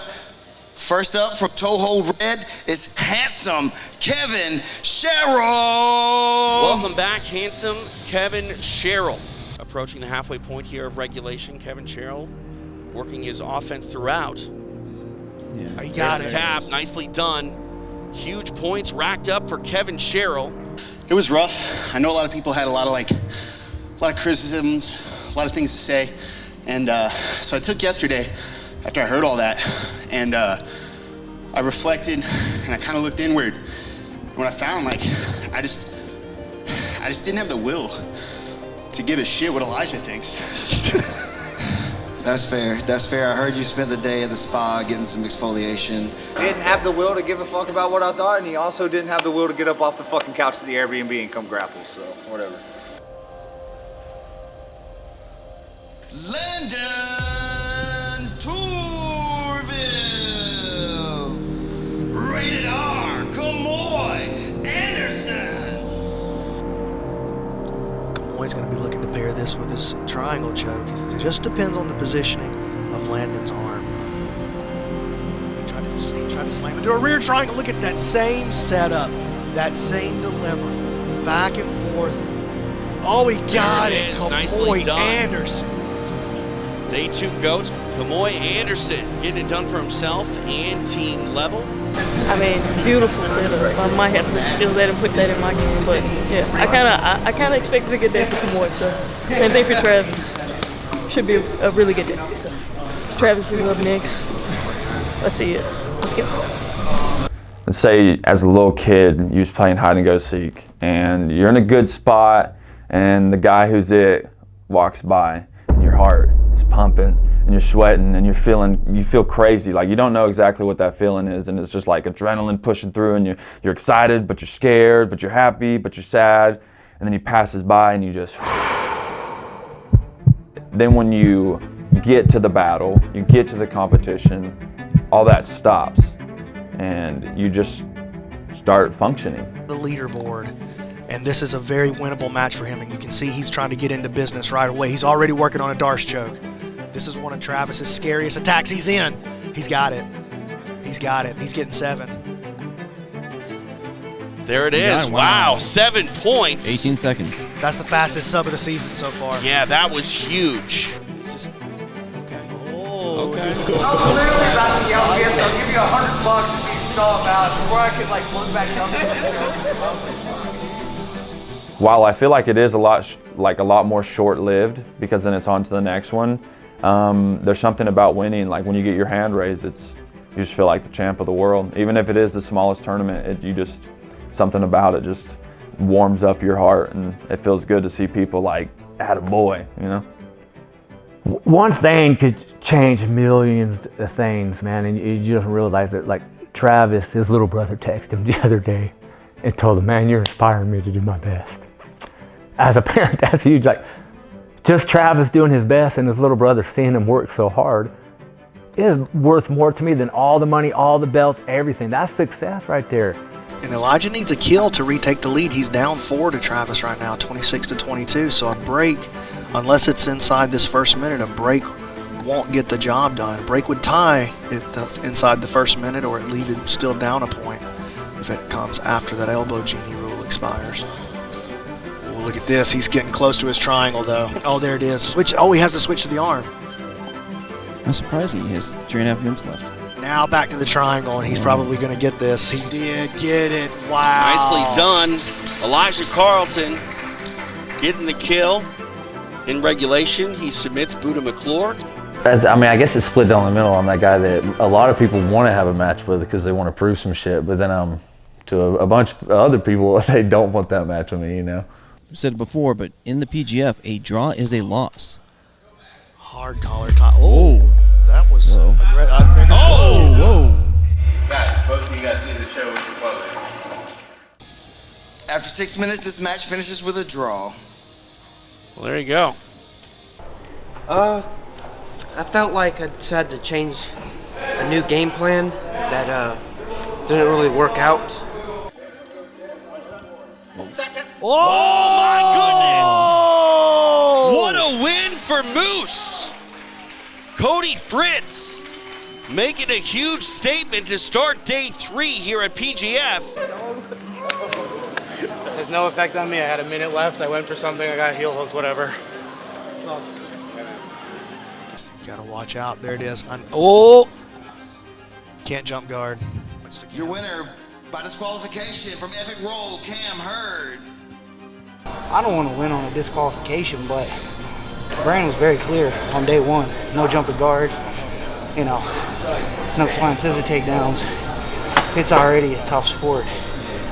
First up from Toho Red is handsome Kevin Sherrill. Welcome back, handsome Kevin Sherrill. Approaching the halfway point here of regulation, Kevin Sherrill working his offense throughout. Yeah, he got the tap, nicely done. Huge points racked up for Kevin Sherrill. It was rough. I know a lot of people had a lot of criticisms, a lot of things to say, and so I took yesterday after I heard all that, and I reflected and I kind of looked inward. And what I found, like, I just didn't have the will to give a shit what Elijah thinks. That's fair. That's fair. I heard you spent the day at the spa getting some exfoliation. Didn't have the will to give a fuck about what I thought, and he also didn't have the will to get up off the fucking couch to the Airbnb and come grapple, so whatever. Landon Tourville. Rated R. Kamoy Anderson. Kamoy's going to be looking to pair this with his triangle choke. It just depends on the positioning of Landon's arm. He tried to slam into a rear triangle. Look, it's that same setup, that same dilemma, back and forth. Oh, he got it. Nicely done. Anderson. Day 2 goes. Kamoy Anderson getting it done for himself and team level. I mean, beautiful setup. I might have to steal that and put that in my game, but yeah, I kind of expected a good day for Kamoy. So same thing for Travis. Should be a really good day. So Travis is up next. Let's see it. Let's go. Let's say as a little kid, you was playing hide and go seek, and you're in a good spot, and the guy who's it walks by, and your heart is pumping, and you're sweating, and you feel crazy. Like, you don't know exactly what that feeling is, and it's just like adrenaline pushing through, and you're excited, but you're scared, but you're happy, but you're sad, and then he passes by, and you just. Then when you get to the battle, you get to the competition, all that stops, and you just start functioning. The leaderboard, and this is a very winnable match for him, and you can see he's trying to get into business right away. He's already working on a Darce choke. This is one of Travis's scariest attacks. He's in. He's got it. He's got it. He's getting 7. There it is. Wow, 7 points. 18 seconds. That's the fastest sub of the season so far. Yeah, that was huge. Oh, okay. I'll give you $100 if you stall him out before I could, like, look back up. While I feel like it is a lot more short-lived, because then it's on to the next one, there's something about winning. Like, when you get your hand raised, you just feel like the champ of the world. Even if it is the smallest tournament, something about it just warms up your heart, and it feels good to see people like, attaboy, you know? One thing could change millions of things, man, and you just realize that. Like Travis, his little brother texted him the other day and told him, man, you're inspiring me to do my best. As a parent, that's huge. Like, just Travis doing his best and his little brother seeing him work so hard is worth more to me than all the money, all the belts, everything. That's success right there. And Elijah needs a kill to retake the lead. He's down 4 to Travis right now, 26-22. So a break, unless it's inside this first minute, a break won't get the job done. A break would tie if that's inside the first minute, or it leave it still down a point if it comes after that elbow genie rule expires. Look at this. He's getting close to his triangle, though. Oh, there it is. Switch. Oh, he has to switch to the arm. How surprising. He has 3.5 minutes left. Now back to the triangle, and he's probably going to get this. He did get it. Wow. Nicely done. Elijah Carlton getting the kill in regulation. He submits Buddha McClure. I mean, I guess it's split down the middle. I'm that guy that a lot of people want to have a match with because they want to prove some shit, but then to a bunch of other people, they don't want that match with me, you know? I've said it before, but in the PGF, a draw is a loss. Hard collar tie. Oh, that was. Whoa. Whoa. Guys, both of you guys need to show what you're playing. After 6 minutes, this match finishes with a draw. Well, there you go. I felt like I decided to change a new game plan that didn't really work out. Oh my goodness! What a win for Moose! Cody Fritz making a huge statement to start day 3 here at PGF. There's no effect on me. I had a minute left. I went for something. I got heel hooked, whatever. Gotta watch out. There it is. Oh! Can't jump guard. Your winner by disqualification from Epic Roll, Cam Hurd. I don't want to win on a disqualification, but Brandon was very clear on day 1. No jumping guard, you know, no flying scissor takedowns. It's already a tough sport.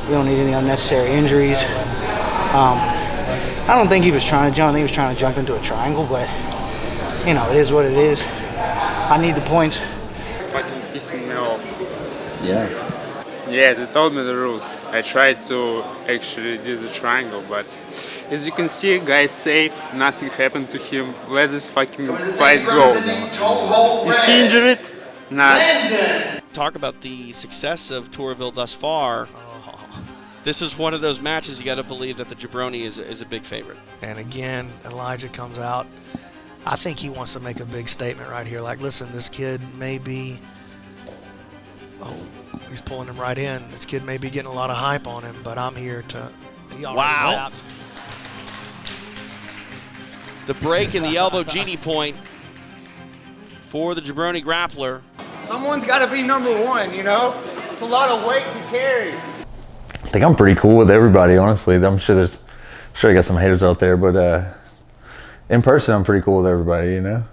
We don't need any unnecessary injuries. I don't think he was trying to jump. I think he was trying to jump into a triangle, but you know, it is what it is. I need the points. Fucking pissing me off. Yeah. Yeah, they told me the rules. I tried to actually do the triangle, but as you can see, guy's safe. Nothing happened to him. Let this fucking fight go. Is he injured? Not. Talk about the success of Tourville thus far. This is one of those matches you got to believe that the Jabroni is a big favorite. And again, Elijah comes out. I think he wants to make a big statement right here. Like, listen, this kid may be, he's pulling him right in. This kid may be getting a lot of hype on him, but I'm here to, wow. Tapped. The break and the elbow genie point for the Jabroni grappler. Someone's got to be #1, you know? It's a lot of weight to carry. I think I'm pretty cool with everybody, honestly. I'm sure I got some haters out there, but in person, I'm pretty cool with everybody, you know?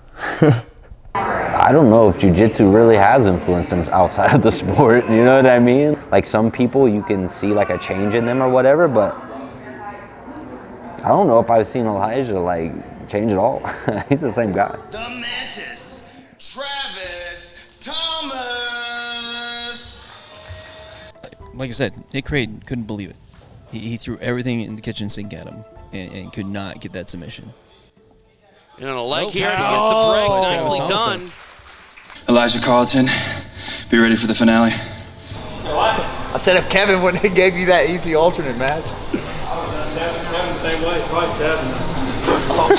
I don't know if jiu-jitsu really has influenced them outside of the sport, you know what I mean? Like some people, you can see like a change in them or whatever, but I don't know if I've seen Elijah like change at all. He's the same guy. The Mantis, Travis Thomas. Like I said, Nick Creighton couldn't believe it. He threw everything in the kitchen sink at him and could not get that submission. And on a leg here, and he gets the break. Nicely done. Elijah Carlton, be ready for the finale. I said if Kevin wouldn't have gave you that easy alternate match. Kevin, same way, probably 7. Oh,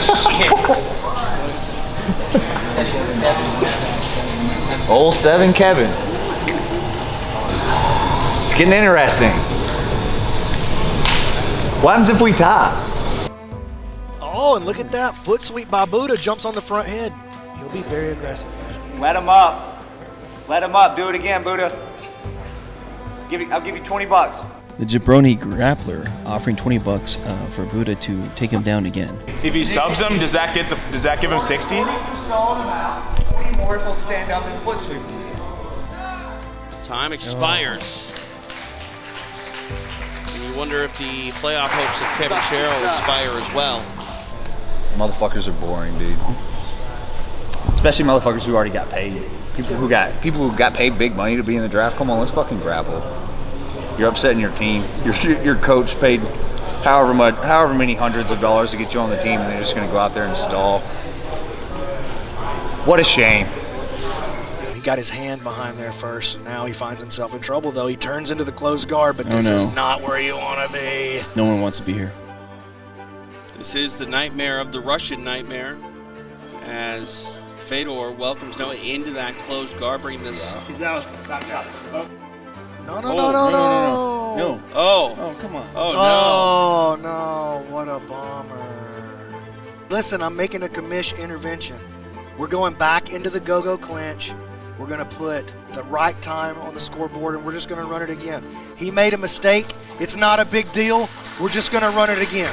shit. Old 7 Kevin. It's getting interesting. What happens if we tie? Oh, and look at that. Foot sweep by Buddha, jumps on the front head. He'll be very aggressive. Let him up. Let him up. Do it again, Buddha. I'll give you $20. The Jabroni grappler offering $20 for Buddha to take him down again. If he subs him, does that give him 60? Stalling him out. 20 more if he'll stand up and foot sweep. Time expires. And you wonder if the playoff hopes of Kevin Sherrill will expire as well. Motherfuckers are boring, dude. Especially motherfuckers who already got paid. People who got paid big money to be in the draft. Come on, let's fucking grapple. You're upsetting your team. Your coach paid however many hundreds of dollars to get you on the team, and they're just gonna go out there and stall. What a shame. He got his hand behind there first, and now he finds himself in trouble, though. He turns into the closed guard, but this is not where you want to be. No one wants to be here. This is the nightmare of the Russian nightmare, as Fedor welcomes Noah into that closed guard, bringing this. He's out. Stop. No. No. Oh. Oh, come on. Oh, no. Oh, no. What a bummer. listen, I'm making a commish intervention. We're going back into the go-go clinch. We're gonna put the right time on the scoreboard and we're just gonna run it again. He made a mistake. It's not a big deal. We're just gonna run it again.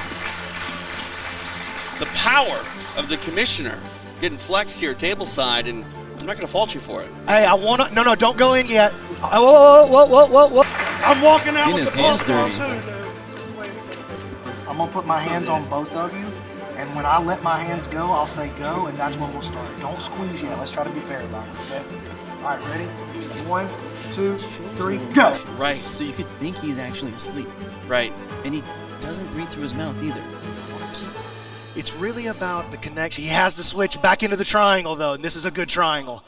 The power of the commissioner getting flexed here tableside, and I'm not gonna fault you for it. Hey, I wanna, no, don't go in yet. Whoa. I'm walking out Getting with his the hands ball dirty. too. I'm gonna put my hands on both of you, and when I let my hands go, I'll say go, and that's when we'll start. Don't squeeze yet. Let's try to be fair about it, okay? All right, ready? 1, 2, 3, go. Right. So you could think he's actually asleep. Right. And he doesn't breathe through his mouth either. It's really about the connection. He has to switch back into the triangle, though, and this is a good triangle.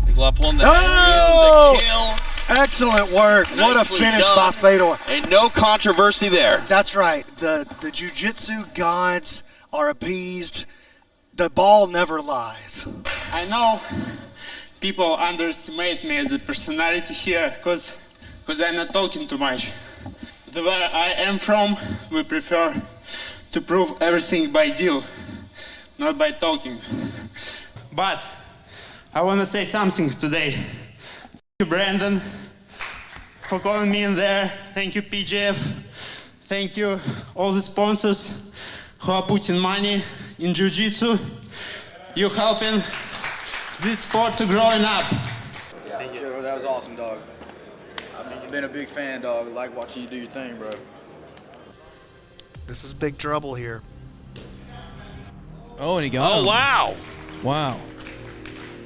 Nicola pulling the Oh! the kill. Excellent work. What a Nicely finish done. by Fedor. And no controversy there. That's right. The jiu-jitsu gods are appeased. The ball never lies. I know people underestimate me as a personality here because I'm not talking too much. The way I am from, we prefer to prove everything by deal, not by talking. But I want to say something today. Thank you, Brandon, for calling me in there. Thank you, PGF. Thank you, all the sponsors who are putting money in Jiu-Jitsu. You're helping this sport to growing up. Thank you. That was awesome, dog. I've been a big fan, dog. I like watching you do your thing, bro. This is big trouble here. Oh, and he got him. Wow. Wow.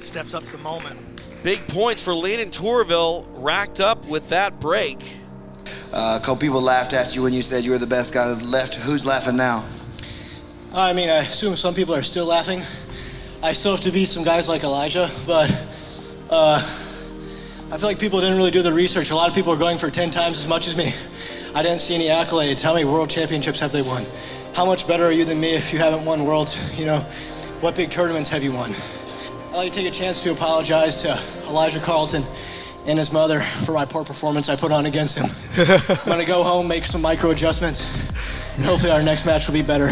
Steps up to the moment. Big points for Landon Tourville, racked up with that break. A couple people laughed at you when you said you were the best guy left. Who's laughing now? I mean, I assume some people are still laughing. I still have to beat some guys like Elijah, but I feel like people didn't really do the research. A lot of people are going for 10 times as much as me. I didn't see any accolades. How many world championships have they won? How much better are you than me if you haven't won worlds? You know, what big tournaments have you won? I'd like to take a chance to apologize to Elijah Carlton and his mother for my poor performance I put on against him. I'm gonna go home, make some micro adjustments, and hopefully our next match will be better.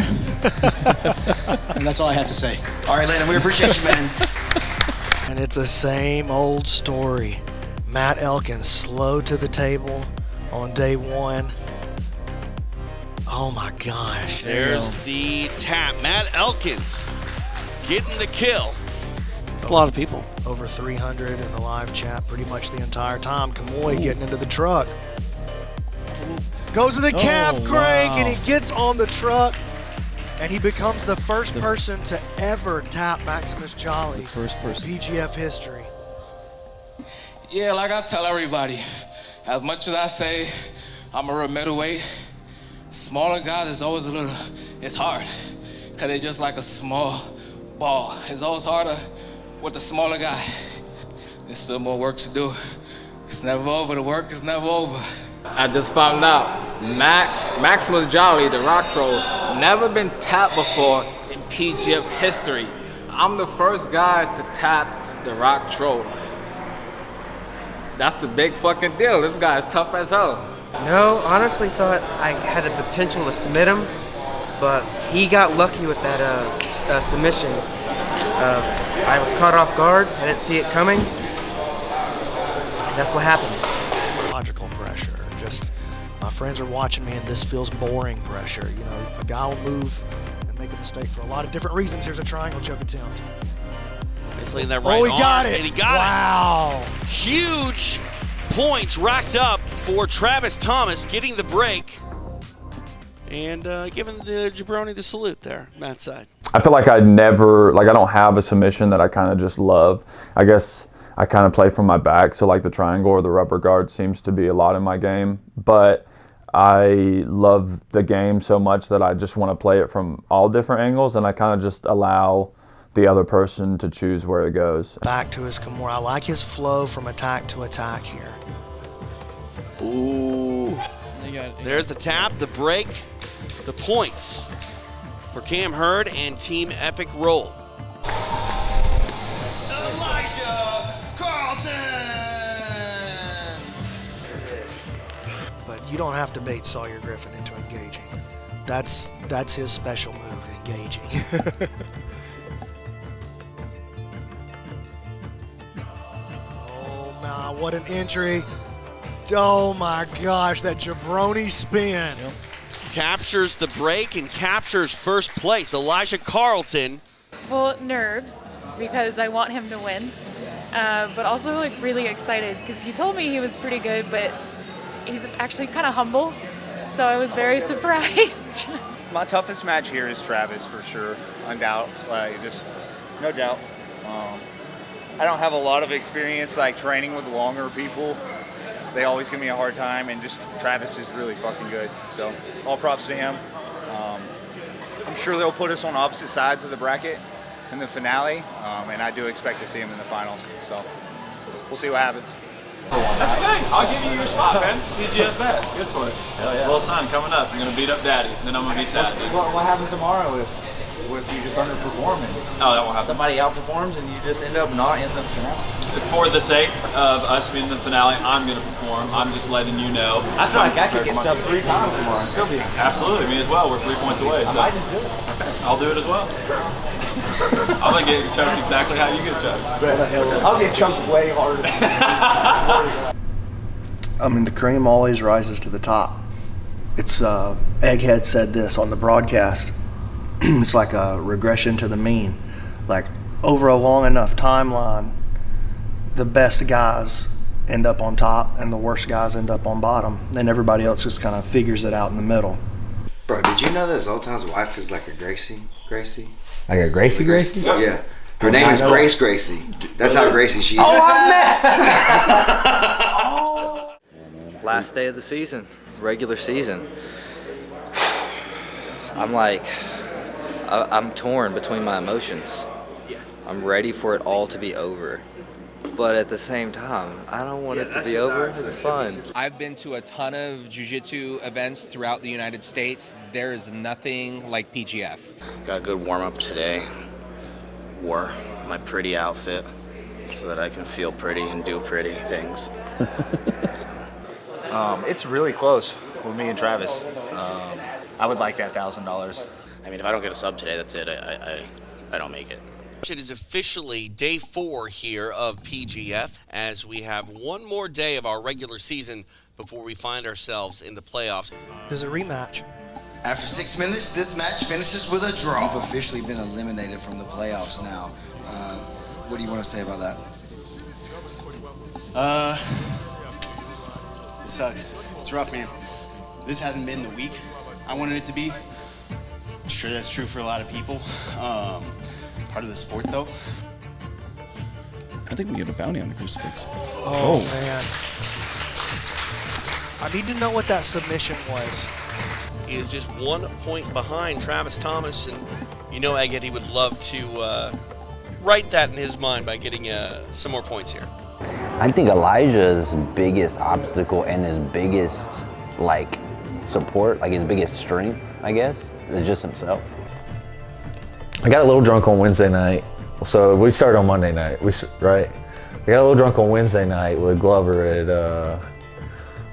And that's all I have to say. All right, Landon, we appreciate you, man. And it's the same old story. Matt Elkins slow to the table on day one. Oh my gosh. There's the tap. Matt Elkins getting the kill. A lot of people. Over 300 in the live chat pretty much the entire time. Kamoy getting into the truck. Goes to the calf crank and he gets on the truck and he becomes the first person to ever tap Maximus Jolly. First person. In PGF history. Yeah, like I tell everybody, as much as I say I'm a real middleweight, smaller guys is always a little, it's hard. Cause they're just like a small ball. It's always harder with the smaller guy. There's still more work to do. It's never over, the work is never over. I just found out, Maximus Jolly, the rock troll, never been tapped before in PGF history. I'm the first guy to tap the rock troll. That's a big fucking deal. This guy is tough as hell. No, honestly thought I had the potential to submit him, but he got lucky with that submission. I was caught off guard. I didn't see it coming. And that's what happened. Logical pressure. Just my friends are watching me and this feels boring pressure. You know, a guy will move and make a mistake for a lot of different reasons. Here's a triangle choke attempt. Basically in that right he got arm, it. And he got it. Huge points racked up for Travis Thomas getting the break and giving the jabroni the salute there, Matt's side. I feel like I don't have a submission that I kind of just love. I guess I kind of play from my back, so like the triangle or the rubber guard seems to be a lot in my game. But I love the game so much that I just want to play it from all different angles, and I kind of just allow the other person to choose where it goes. Back to his Kimura. I like his flow from attack to attack here. Ooh. There's the tap, the break, the points for Cam Hurd and Team Epic Roll. Elijah Carlton! But you don't have to bait Sawyer Griffin into engaging. That's his special move, engaging. Oh my, what an entry. Oh my gosh, that jabroni spin. Captures the break and captures first place. Elijah Carlton. Well, nerves, because I want him to win, but also like really excited because he told me he was pretty good, but he's actually kind of humble, so I was very surprised. My toughest match here is Travis for sure, undoubtedly, just no doubt. I don't have a lot of experience like training with longer people. They always give me a hard time, and just Travis is really fucking good. So all props to him. I'm sure they'll put us on opposite sides of the bracket in the finale, and I do expect to see him in the finals. So we'll see what happens. That's okay. I'll give you your spot, man. PGF vet. Good for it. Hell yeah. Little son coming up. I'm gonna beat up daddy. Then I'm gonna be sad. What happens tomorrow if you just underperform and Oh, that won't happen. somebody outperforms and you just end up not in the finale? For the sake of us being in the finale, I'm gonna perform. I'm just letting you know. I feel like I could get sub 3 times tomorrow and still be. Absolutely, me as well. We're 3 points away. I So. might just do it. Okay, I'll do it as well. I'm gonna get choked exactly how you get choked. I'll get choked way harder. I mean, the cream always rises to the top. It's Egghead said this on the broadcast. It's like a regression to the mean. Like over a long enough timeline, the best guys end up on top and the worst guys end up on bottom. Then everybody else just kind of figures it out in the middle. Bro, did you know that Zoltan's wife is like a Gracie? Like a Gracie? Yeah. Her name is Grace Gracie. That's how Gracie she is. Oh, I met. Last day of the season, regular season. I'm torn between my emotions. I'm ready for it all to be over. But at the same time, I don't want it to be over. It's fun. I've been to a ton of jiu-jitsu events throughout the United States. There is nothing like PGF. Got a good warm-up today. Wore my pretty outfit so that I can feel pretty and do pretty things. It's really close with me and Travis. I would like that $1,000. I mean, if I don't get a sub today, that's it. I don't make it. It is officially day 4 here of PGF, as we have one more day of our regular season before we find ourselves in the playoffs. There's a rematch. After 6 minutes, this match finishes with a draw. You've officially been eliminated from the playoffs now. What do you want to say about that? It sucks. It's rough, man. This hasn't been the week I wanted it to be. I'm sure that's true for a lot of people. Part of the sport, though. I think we get a bounty on the crucifix. Oh, man. I need to know what that submission was. He is just 1 point behind Travis Thomas, and you know, Egghead, he would love to write that in his mind by getting some more points here. I think Elijah's biggest obstacle and his biggest, like, support, like his biggest strength, I guess, is just himself. I got a little drunk on Wednesday night. So we started on Monday night, right? I got a little drunk on Wednesday night with Glover at,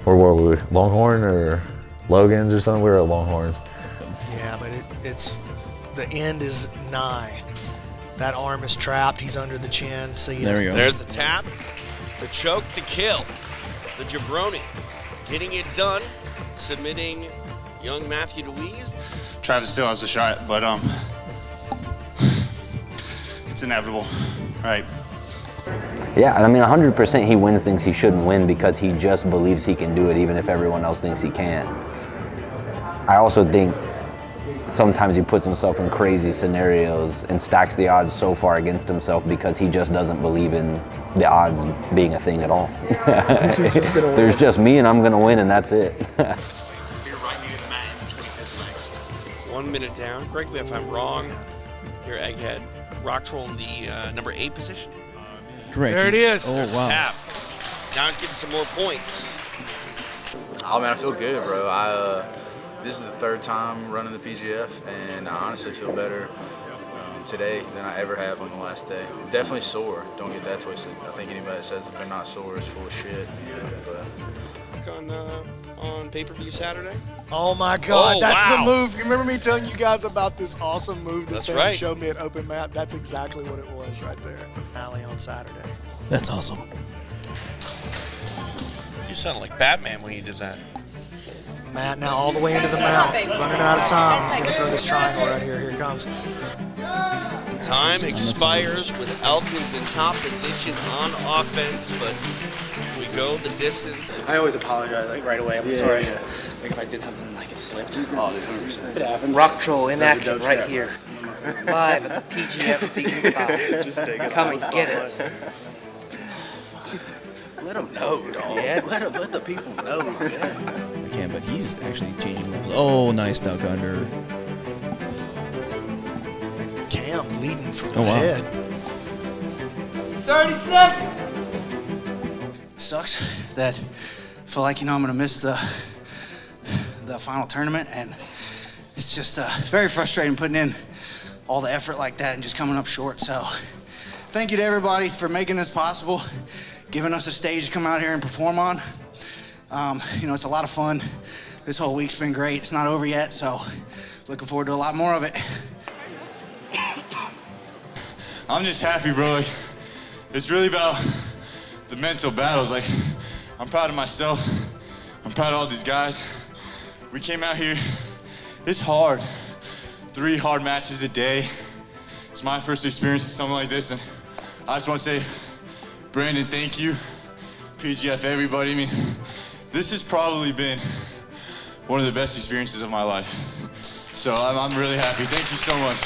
where were we? Longhorn or Logan's or something? We were at Longhorns. Yeah, but it's the end is nigh. That arm is trapped. He's under the chin. See ya. There we go. There's the tap, the choke, the kill, the jabroni, getting it done, submitting young Matthew Louise. Travis still has a shot, but it's inevitable, right? Yeah, I mean, 100% he wins things he shouldn't win because he just believes he can do it even if everyone else thinks he can't. I also think sometimes he puts himself in crazy scenarios and stacks the odds so far against himself because he just doesn't believe in the odds being a thing at all. There's just me and I'm gonna win and that's it. 1 minute down. Correct me if I'm wrong. Here, Egghead. Rock's rolling the number 8 position. Correct. There it is. Oh, There's wow. the tap. Now he's getting some more points. Oh man, I feel good, bro. This is the 3rd time running the PGF, and I honestly feel better today than I ever have on the last day. Definitely sore. Don't get that twisted. I think anybody that says that they're not sore is full of shit. On pay-per-view Saturday. Oh my God, that's wow. the move. You remember me telling you guys about this awesome move that That's Sam right. showed me at Open Mat? That's exactly what it was right there. Finale on Saturday. That's awesome. You sounded like Batman when you did that. Matt now all the way into the mount, running out of time. He's gonna throw this triangle right here. Here it comes. Time expires with Elkins in top position on offense, but we go the distance. I always apologize like right away. I'm sorry. Like if I did something like it slipped. Oh, 100%. It happens. Rock Troll in action right here. Live at the PGF Season 5. Come and get it. Let them know, dog. Yeah. Let the people know. Yeah. I can't, but he's actually changing levels. Oh, nice duck under. Cam leading from the Oh, wow. head. 30 seconds. Sucks that I feel like, I'm gonna miss the final tournament, and it's just it's very frustrating putting in all the effort like that and just coming up short. So thank you to everybody for making this possible, giving us a stage to come out here and perform on. It's a lot of fun. This whole week's been great. It's not over yet, so looking forward to a lot more of it. I'm just happy, bro. Like, it's really about the mental battles. Like, I'm proud of myself. I'm proud of all these guys. We came out here. It's hard. 3 hard matches a day. It's my first experience with something like this, and I just want to say, Brandon, thank you. PGF, everybody. I mean, this has probably been one of the best experiences of my life. So I'm really happy. Thank you so much.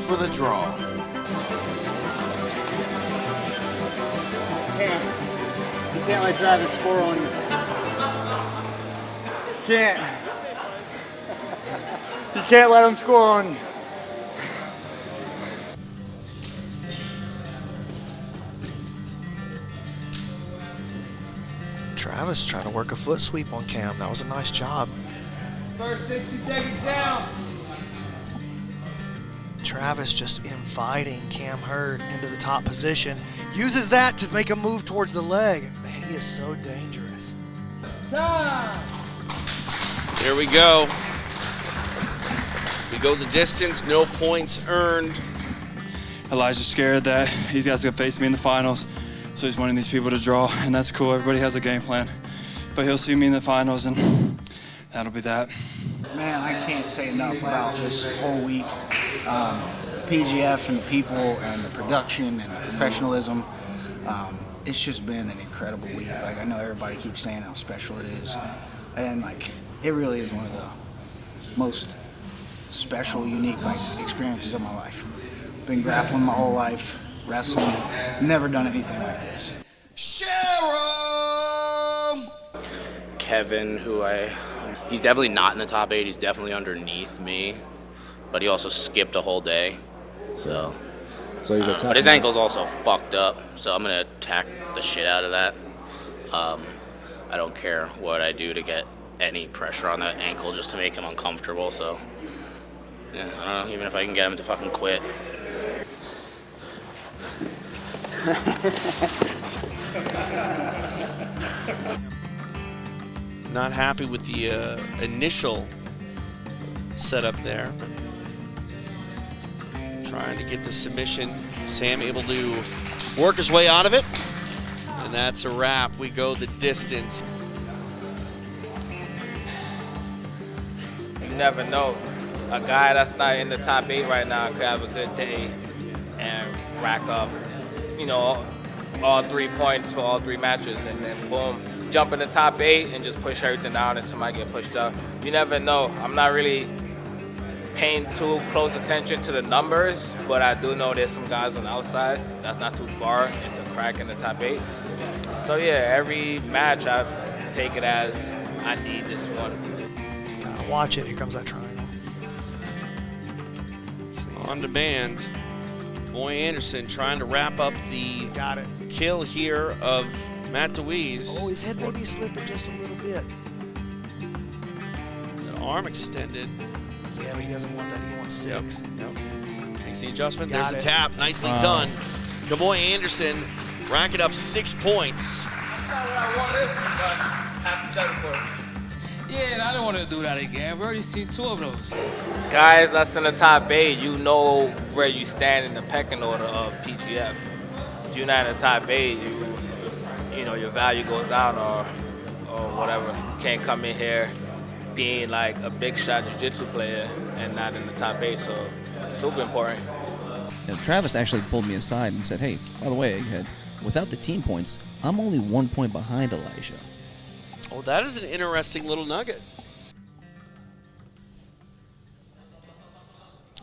For the draw. You can't let Travis score on you. You can't let him score on you. Travis trying to work a foot sweep on Cam. That was a nice job. First 60 seconds down. Travis just inviting Cam Hurd into the top position. Uses that to make a move towards the leg. Man, he is so dangerous. Time. Here we go. We go the distance, no points earned. Elijah's scared that these guys are gonna face me in the finals, so he's wanting these people to draw, and that's cool. Everybody has a game plan, but he'll see me in the finals, and that'll be that. Man, I can't say enough about this whole week. PGF and the people and the production and the professionalism. It's just been an incredible week. Like, I know everybody keeps saying how special it is, and like it really is one of the most special, unique experiences of my life. Been grappling my whole life, wrestling, never done anything like this. Kevin, he's definitely not in the top 8. He's definitely underneath me, but he also skipped a whole day. So he's a tough but his man. ankle's also fucked up, so I'm gonna attack the shit out of that. I don't care what I do to get any pressure on that ankle just to make him uncomfortable. So yeah, I don't know, even if I can get him to fucking quit. Not happy with the initial setup there. Trying to get the submission. Sam able to work his way out of it. And that's a wrap. We go the distance. You never know. A guy that's not in the top 8 right now could have a good day and rack up, all 3 points for all 3 matches, and then boom, jump in the top 8 and just push everything down and somebody get pushed up. You never know. I'm not really paying too close attention to the numbers, but I do know there's some guys on the outside that's not too far into cracking the top 8. So yeah, every match I've taken as I need this one. Gotta watch it. Here comes that triangle. On demand. Boy Anderson trying to wrap up the kill here of Matt DeWeese. Oh, his head may be slipping just a little bit. That arm extended. Yeah, but he doesn't want that. He wants 6. Yep. Makes the adjustment. Got There's the it. tap. Nicely done. Kamoy Anderson racking up 6 points. That's not what I wanted, but I have to settle for it. Yeah, and I don't want to do that again. I've already seen 2 of those. Guys that's in the top 8, you know where you stand in the pecking order of PGF. If you're not in the top 8, you know, your value goes down or whatever. You can't come in here being like a big shot jiu-jitsu player and not in the top 8, so super important. Travis actually pulled me aside and said, hey, by the way, Egghead, without the team points, I'm only 1 point behind Elijah. Oh, that is an interesting little nugget.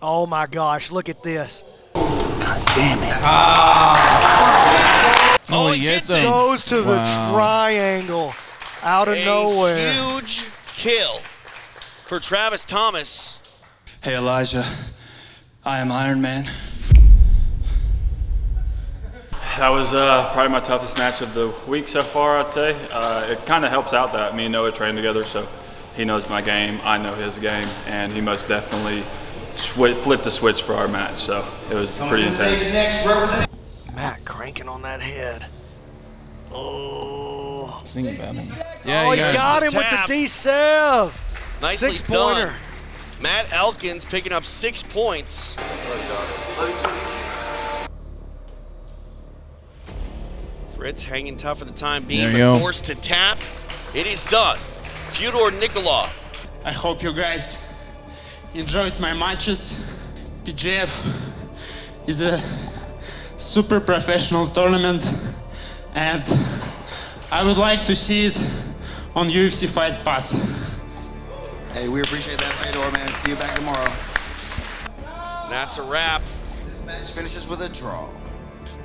Oh my gosh, look at this. God damn it. Oh, he gets him. Goes to the triangle out of nowhere. Huge kill for Travis Thomas. Hey, Elijah. I am Iron Man. That was probably my toughest match of the week so far, I'd say. It kind of helps out that me and Noah train together, so he knows my game, I know his game, and he most definitely flipped a switch for our match, so it was pretty intense. Matt cranking on that head. Oh. Think about him. Yeah, he got him with the D-Sev. Nicely 6-pointer. done. Matt Elkins picking up 6 points. Fritz hanging tough for the time being, but forced to tap. It is done. Fyodor Nikolov. I hope you guys enjoyed my matches. PGF is a super professional tournament, and I would like to see it on UFC Fight Pass. Hey, we appreciate that, Fedor, man. See you back tomorrow. That's a wrap. This match finishes with a draw.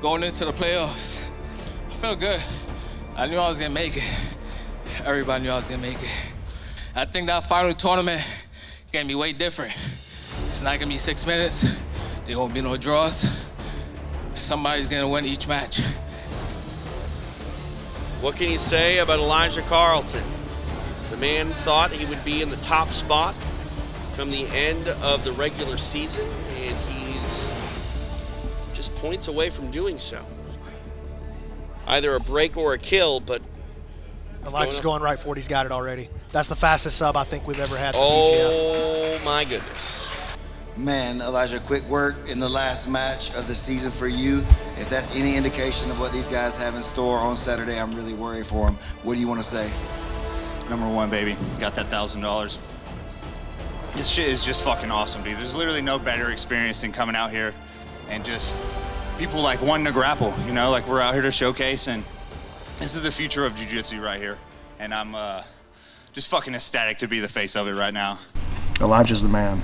Going into the playoffs, I felt good. I knew I was gonna make it. Everybody knew I was gonna make it. I think that final tournament gonna be way different. It's not gonna be 6 minutes. There won't be no draws. Somebody's gonna win each match. What can you say about Elijah Carlson? The man thought he would be in the top spot from the end of the regular season, and he's just points away from doing so. Either a break or a kill, but Elijah's going right for it. He's got it already. That's the fastest sub I think we've ever had for PGF. Oh my goodness. Man, Elijah, quick work in the last match of the season for you. If that's any indication of what these guys have in store on Saturday, I'm really worried for them. What do you want to say? Number 1, baby. Got that $1,000. This shit is just fucking awesome, dude. There's literally no better experience than coming out here and just people like wanting to grapple, you know, like we're out here to showcase, and this is the future of jiu-jitsu right here. And I'm just fucking ecstatic to be the face of it right now. Elijah's the man.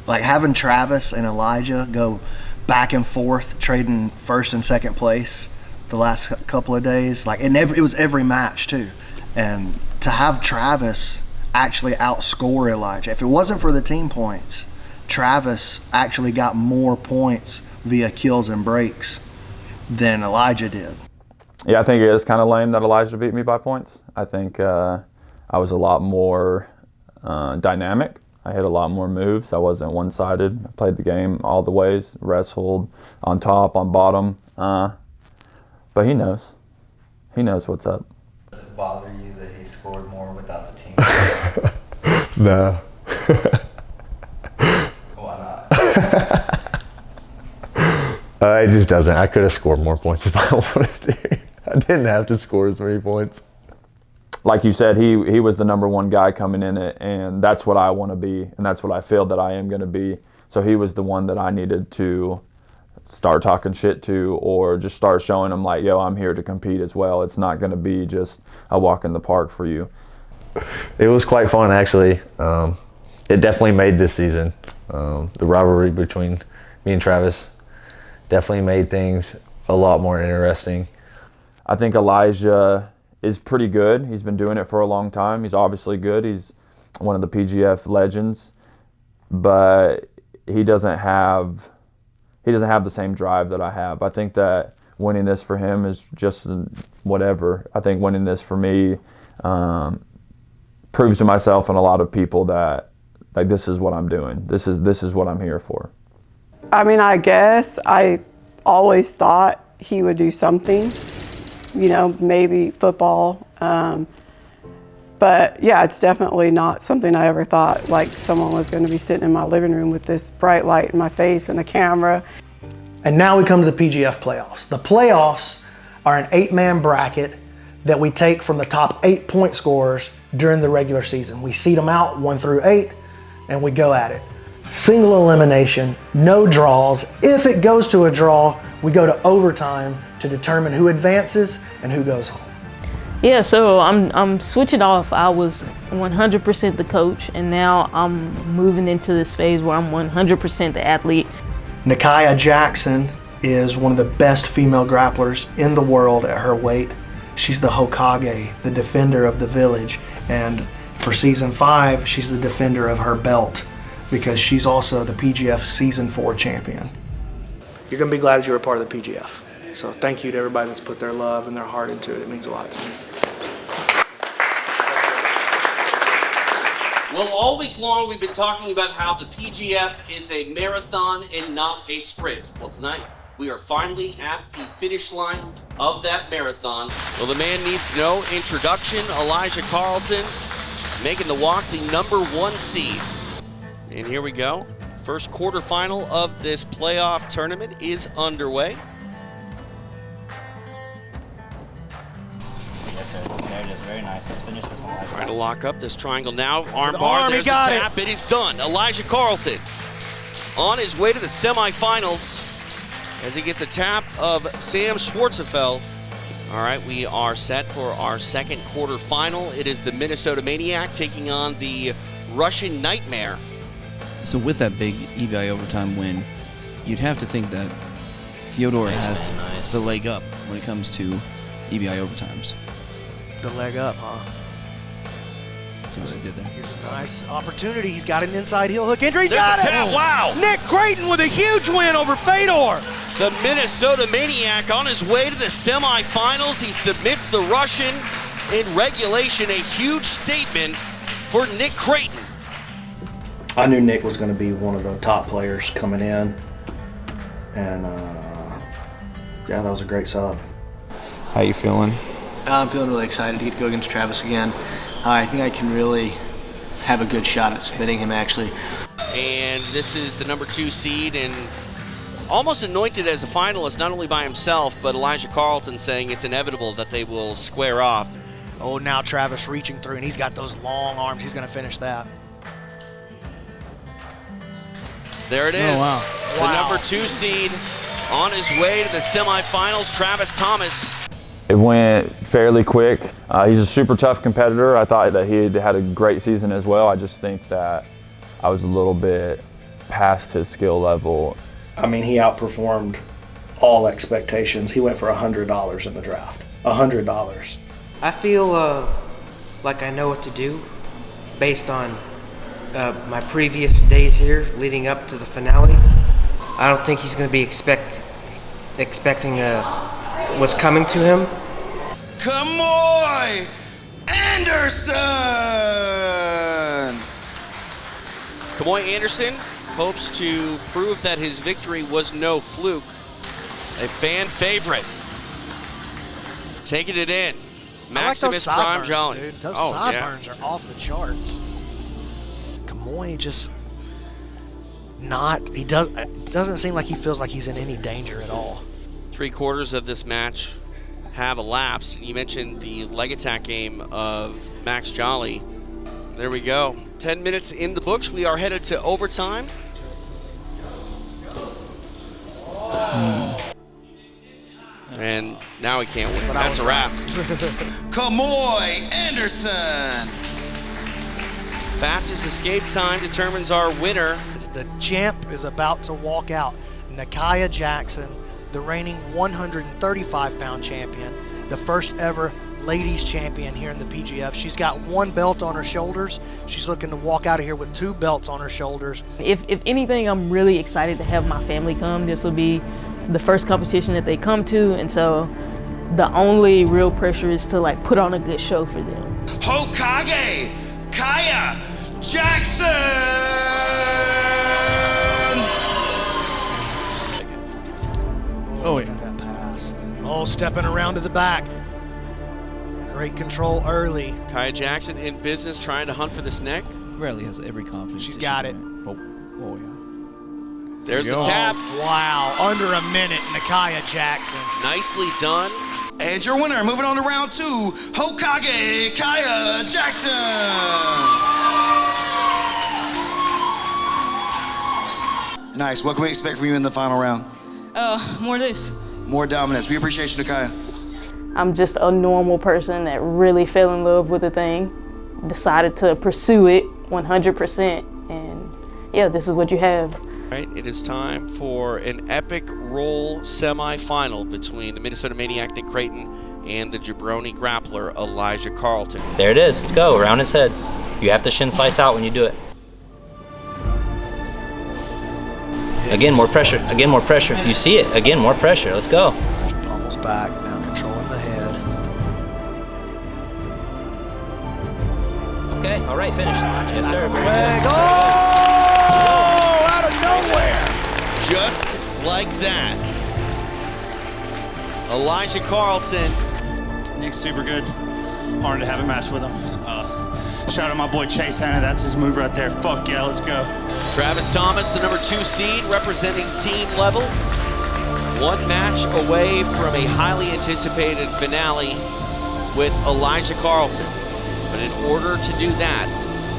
Like having Travis and Elijah go back and forth, trading first and second place the last couple of days. Like it was every match too. And to have Travis actually outscore Elijah, if it wasn't for the team points, Travis actually got more points via kills and breaks than Elijah did. Yeah, I think it is kind of lame that Elijah beat me by points. I think I was a lot more dynamic. I hit a lot more moves. I wasn't one-sided. I played the game all the ways, wrestled, on top, on bottom. But he knows. He knows what's up. Does it bother you that he scored more without the team? No. Why not? It just doesn't. I could have scored more points if I wanted to. I didn't have to score as many points. Like you said, he was the #1 guy coming in it, and that's what I want to be, and that's what I feel that I am going to be. So he was the one that I needed to start talking shit to, or just start showing him like, yo, I'm here to compete as well. It's not going to be just a walk in the park for you. It was quite fun, actually. It definitely made this season. The rivalry between me and Travis definitely made things a lot more interesting. I think Elijah is pretty good. He's been doing it for a long time. He's obviously good. He's one of the PGF legends, but he doesn't have the same drive that I have. I think that winning this for him is just whatever. I think winning this for me proves to myself and a lot of people that like this is what I'm doing. This is what I'm here for. I mean, I guess I always thought he would do something, you know, maybe football. But yeah, it's definitely not something I ever thought like someone was going to be sitting in my living room with this bright light in my face and a camera. And now we come to the PGF playoffs. The playoffs are an 8-man bracket that we take from the top 8 point scorers during the regular season. We seed them out 1 through 8 and we go at it. Single elimination, no draws. If it goes to a draw, we go to overtime to determine who advances and who goes home. Yeah, so I'm switching off. I was 100% the coach, and now I'm moving into this phase where I'm 100% the athlete. Nikiah Jackson is one of the best female grapplers in the world at her weight. She's the Hokage, the defender of the village, and for season 5, she's the defender of her belt because she's also the PGF season 4 champion. You're gonna be glad that you were part of the PGF. So thank you to everybody that's put their love and their heart into it. It means a lot to me. Well, all week long we've been talking about how the PGF is a marathon and not a sprint. Well, tonight we are finally at the finish line of that marathon. Well, the man needs no introduction. Elijah Carlton making the walk the #1 seed. And here we go. First quarterfinal of this playoff tournament is underway. There it is, very nice. Let's finish this one. Trying to lock up this triangle now. Arm The bar, arm, there's he the got tap. It is done. Elijah Carlton on his way to the semifinals as he gets a tap of Sam Schwarzenfeld. All right, we are set for our second quarterfinal. It is the Minnesota Maniac taking on the Russian Nightmare. So with that big EBI overtime win, you'd have to think that Fyodor has the leg up when it comes to EBI overtimes. The leg up, huh? See what I did there? Here's a nice opportunity. He's got an inside heel hook entry. He's There's got the it! tap. Wow! Nick Creighton with a huge win over Fedor. The Minnesota Maniac on his way to the semifinals. He submits the Russian in regulation. A huge statement for Nick Creighton. I knew Nick was going to be one of the top players coming in. And yeah, that was a great sub. How you feeling? I'm feeling really excited to get to go against Travis again. I think I can really have a good shot at submitting him, actually. And this is the #2 seed and almost anointed as a finalist, not only by himself, but Elijah Carlton saying it's inevitable that they will square off. Oh, now Travis reaching through, and he's got those long arms. He's going to finish that. There it is. Oh, wow. The #2 seed on his way to the semifinals, Travis Thomas. It went fairly quick. He's a super tough competitor. I thought that he had a great season as well. I just think that I was a little bit past his skill level. I mean, he outperformed all expectations. He went for $100 in the draft. $100. I feel like I know what to do based on my previous days here leading up to the finale. I don't think he's going to be expecting what's coming to him. Kamoy Anderson! Kamoy Anderson hopes to prove that his victory was no fluke. A fan favorite. Taking it in. Maximus Prime Jolly. Dude. Those sideburns are off the charts. Kamoy just it doesn't seem like he feels like he's in any danger at all. 3/4 of this match have elapsed. And you mentioned the leg attack game of Max Jolly. There we go. 10 minutes in the books. We are headed to overtime. And now he can't win. That's a wrap. Kamoy Anderson! Fastest escape time determines our winner. The champ is about to walk out. Nikiah Jackson, the reigning 135-pound champion, the first ever ladies champion here in the PGF. She's got 1 belt on her shoulders. She's looking to walk out of here with 2 belts on her shoulders. If anything, I'm really excited to have my family come. This will be the first competition that they come to, and so the only real pressure is to like put on a good show for them. Hokage Kaya Jackson! Oh, yeah. That pass. Oh, stepping around to the back. Great control early. Kaya Jackson in business, trying to hunt for this neck. Riley has every confidence. She's got it. Oh, yeah. There's the tap. Wow, under a minute, Nakaya Jackson. Nicely done. And your winner, moving on to round 2, Hokage Kaya Jackson. Nice. What can we expect from you in the final round? More of this. More dominance. We appreciate you, Nakaya. I'm just a normal person that really fell in love with the thing, decided to pursue it 100%, and yeah, this is what you have. Right, it is time for an epic roll semifinal between the Minnesota Maniac Nick Creighton and the Jabroni Grappler Elijah Carlton. There it is. Let's go. Around his head. You have to shin slice out when you do it. Again, more pressure. Again, more pressure. You see it. Again, more pressure. Let's go. Almost back. Now controlling the head. Okay. All right. Finish. Yes, sir. Leg. Oh! Out of nowhere. Just like that. Elijah Carlton. Nick's super good. Honored to have a match with him. Shout out my boy Chase Hanna. That's his move right there. Fuck yeah, let's go. Travis Thomas, the number 2 seed, representing team level. One match away from a highly anticipated finale with Elijah Carlton. But in order to do that,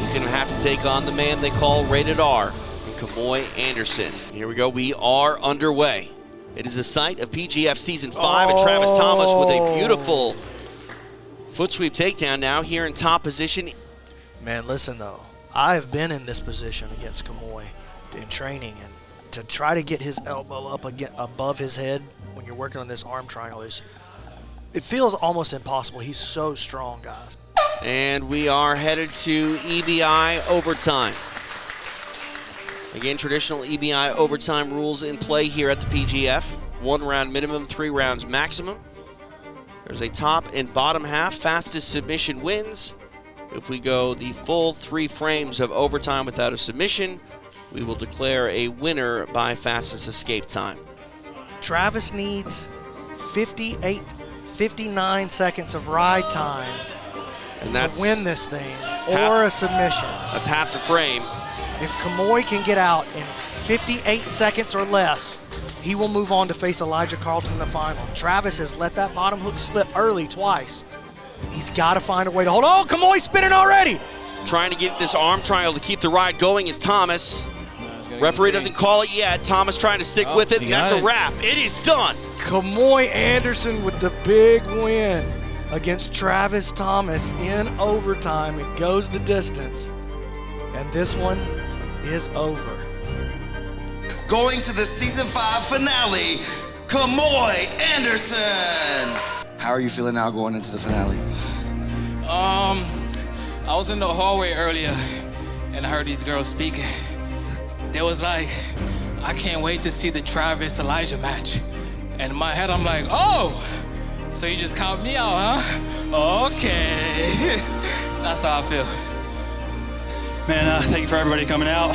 he's gonna have to take on the man they call Rated R, Kamoy Anderson. Here we go, we are underway. It is the site of PGF Season 5, and Travis Thomas with a beautiful foot sweep takedown now here in top position. Man, listen though, I've been in this position against Kamoy in training, and to try to get his elbow up above his head when you're working on this arm triangle it feels almost impossible. He's so strong, guys. And we are headed to EBI overtime. Again, traditional EBI overtime rules in play here at the PGF. 1 round minimum, 3 rounds maximum. There's a top and bottom half. Fastest submission wins. If we go the full 3 frames of overtime without a submission, we will declare a winner by fastest escape time. Travis needs 59 seconds of ride time to win this thing, or a submission. That's half the frame. If Kamoy can get out in 58 seconds or less, he will move on to face Elijah Carlton in the final. Travis has let that bottom hook slip early twice. He's got to find a way to hold. Oh, Kamoy spinning already. Trying to get this arm triangle to keep the ride going is Thomas. Referee doesn't call it yet. Thomas trying to stick with it, and that's a wrap. It is done. Kamoy Anderson with the big win against Travis Thomas in overtime. It goes the distance, and this one is over. Going to the Season 5 finale, Kamoy Anderson. How are you feeling now going into the finale? I was in the hallway earlier and I heard these girls speaking. They was like, I can't wait to see the Travis Elijah match. And in my head, I'm like, oh, so you just count me out, huh? Okay. That's how I feel. Man, thank you for everybody coming out.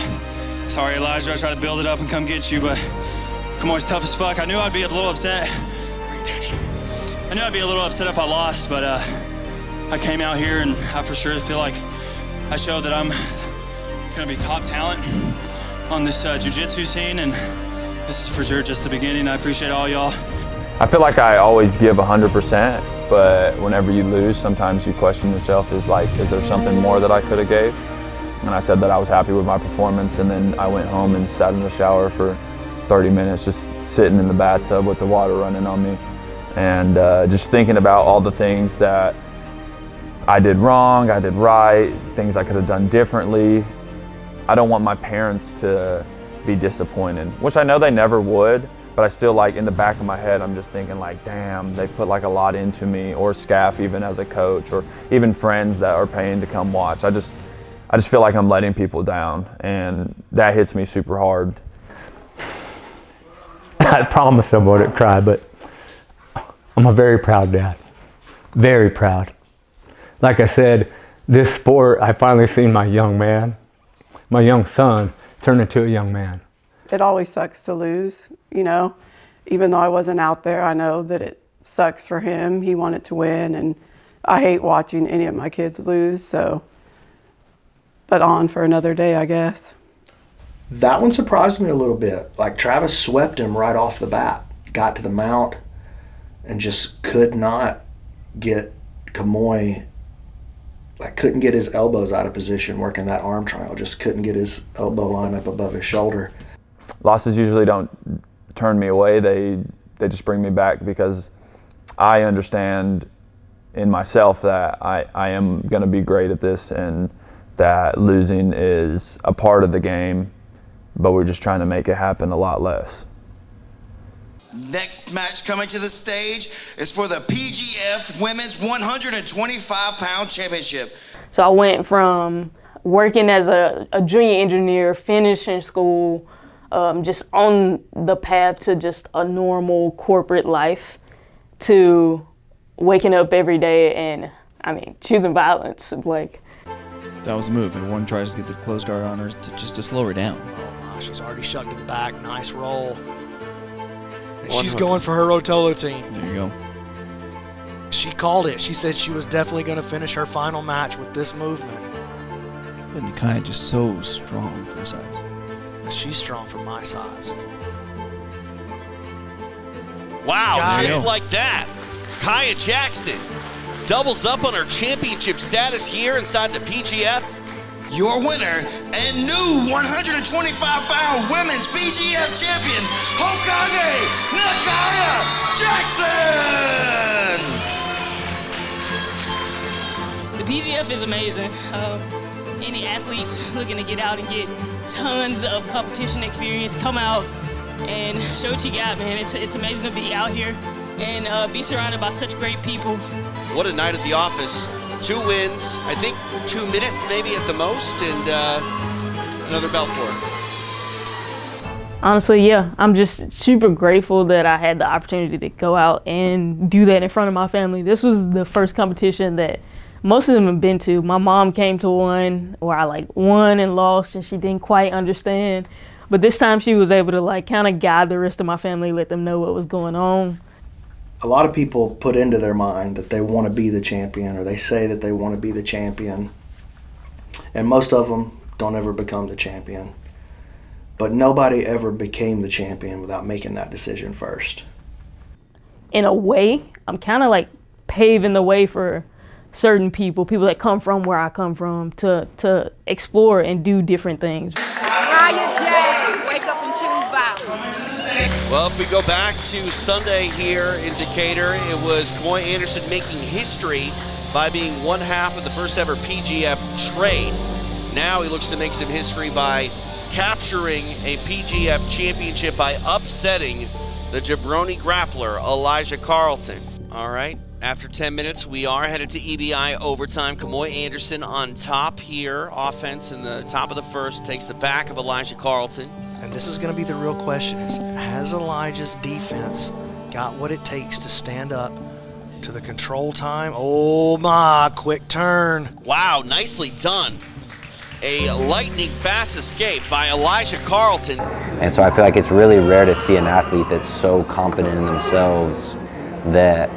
Sorry, Elijah, I tried to build it up and come get you, but Kamoy's tough as fuck. I knew I'd be a little upset. If I lost, but I came out here and I for sure feel like I showed that I'm gonna be top talent on this jiu-jitsu scene, and this is for sure just the beginning. I appreciate all y'all. I feel like I always give 100%, but whenever you lose, sometimes you question yourself, is there something more that I could have gave? And I said that I was happy with my performance, and then I went home and sat in the shower for 30 minutes, just sitting in the bathtub with the water running on me. And just thinking about all the things that I did wrong, I did right, things I could have done differently. I don't want my parents to be disappointed, which I know they never would, but I still, in the back of my head, I'm just thinking damn, they put a lot into me, or Scaff even as a coach, or even friends that are paying to come watch. I just feel like I'm letting people down, and that hits me super hard. I promised I wouldn't cry, but I'm a very proud dad. Very proud. Like I said, this sport, I finally seen my young man, my young son, turn into a young man. It always sucks to lose, you know. Even though I wasn't out there, I know that it sucks for him. He wanted to win, and I hate watching any of my kids lose, so. But on for another day, I guess. That one surprised me a little bit. Like, Travis swept him right off the bat, got to the mount, and just could not get Kamoy, like, couldn't get his elbows out of position working that arm trial, just couldn't get his elbow line up above his shoulder. Losses usually don't turn me away. They just bring me back, because I understand in myself that I am going to be great at this, and that losing is a part of the game, but we're just trying to make it happen a lot less. Next match coming to the stage is for the PGF Women's 125-pound Championship. So I went from working as a junior engineer, finishing school, just on the path to just a normal corporate life, to waking up every day and, I mean, choosing violence. Like, that was a move. Everyone tries to get the close guard on her to slow her down. Oh my, she's already shoved to the back. Nice roll. And she's going for her Rotolo team. There you go. She called it. She said she was definitely going to finish her final match with this movement. But Nikai just so strong for her size. She's strong for my size. Wow, just like that. Kaya Jackson doubles up on her championship status here inside the PGF. Your winner and new 125-pound women's PGF champion, Hokage Nakaya Jackson! The PGF is amazing. Any athletes looking to get out and get tons of competition experience, come out and show what you got, man. It's amazing to be out here and be surrounded by such great people. What a night at the office. 2 wins, I think 2 minutes maybe at the most, and another belt for her. Honestly, yeah, I'm just super grateful that I had the opportunity to go out and do that in front of my family. This was the first competition that most of them have been to. My mom came to one where I won and lost, and she didn't quite understand. But this time she was able to kind of guide the rest of my family, let them know what was going on. A lot of people put into their mind that they want to be the champion, or they say that they want to be the champion. And most of them don't ever become the champion. But nobody ever became the champion without making that decision first. In a way, I'm kind of paving the way for certain people that come from where I come from, to explore and do different things. Wake up and choose violence. Well, if we go back to Sunday here in Decatur, it was Kamoy Anderson making history by being one half of the first ever PGF trade. Now he looks to make some history by capturing a PGF championship by upsetting the jabroni grappler, Elijah Carlton. All right, after 10 minutes, we are headed to EBI overtime. Kamoy Anderson on top here. Offense in the top of the first, takes the back of Elijah Carlton. And this is going to be the real question, is has Elijah's defense got what it takes to stand up to the control time? Oh my, quick turn. Wow, nicely done. A lightning fast escape by Elijah Carlton. And so I feel like it's really rare to see an athlete that's so confident in themselves that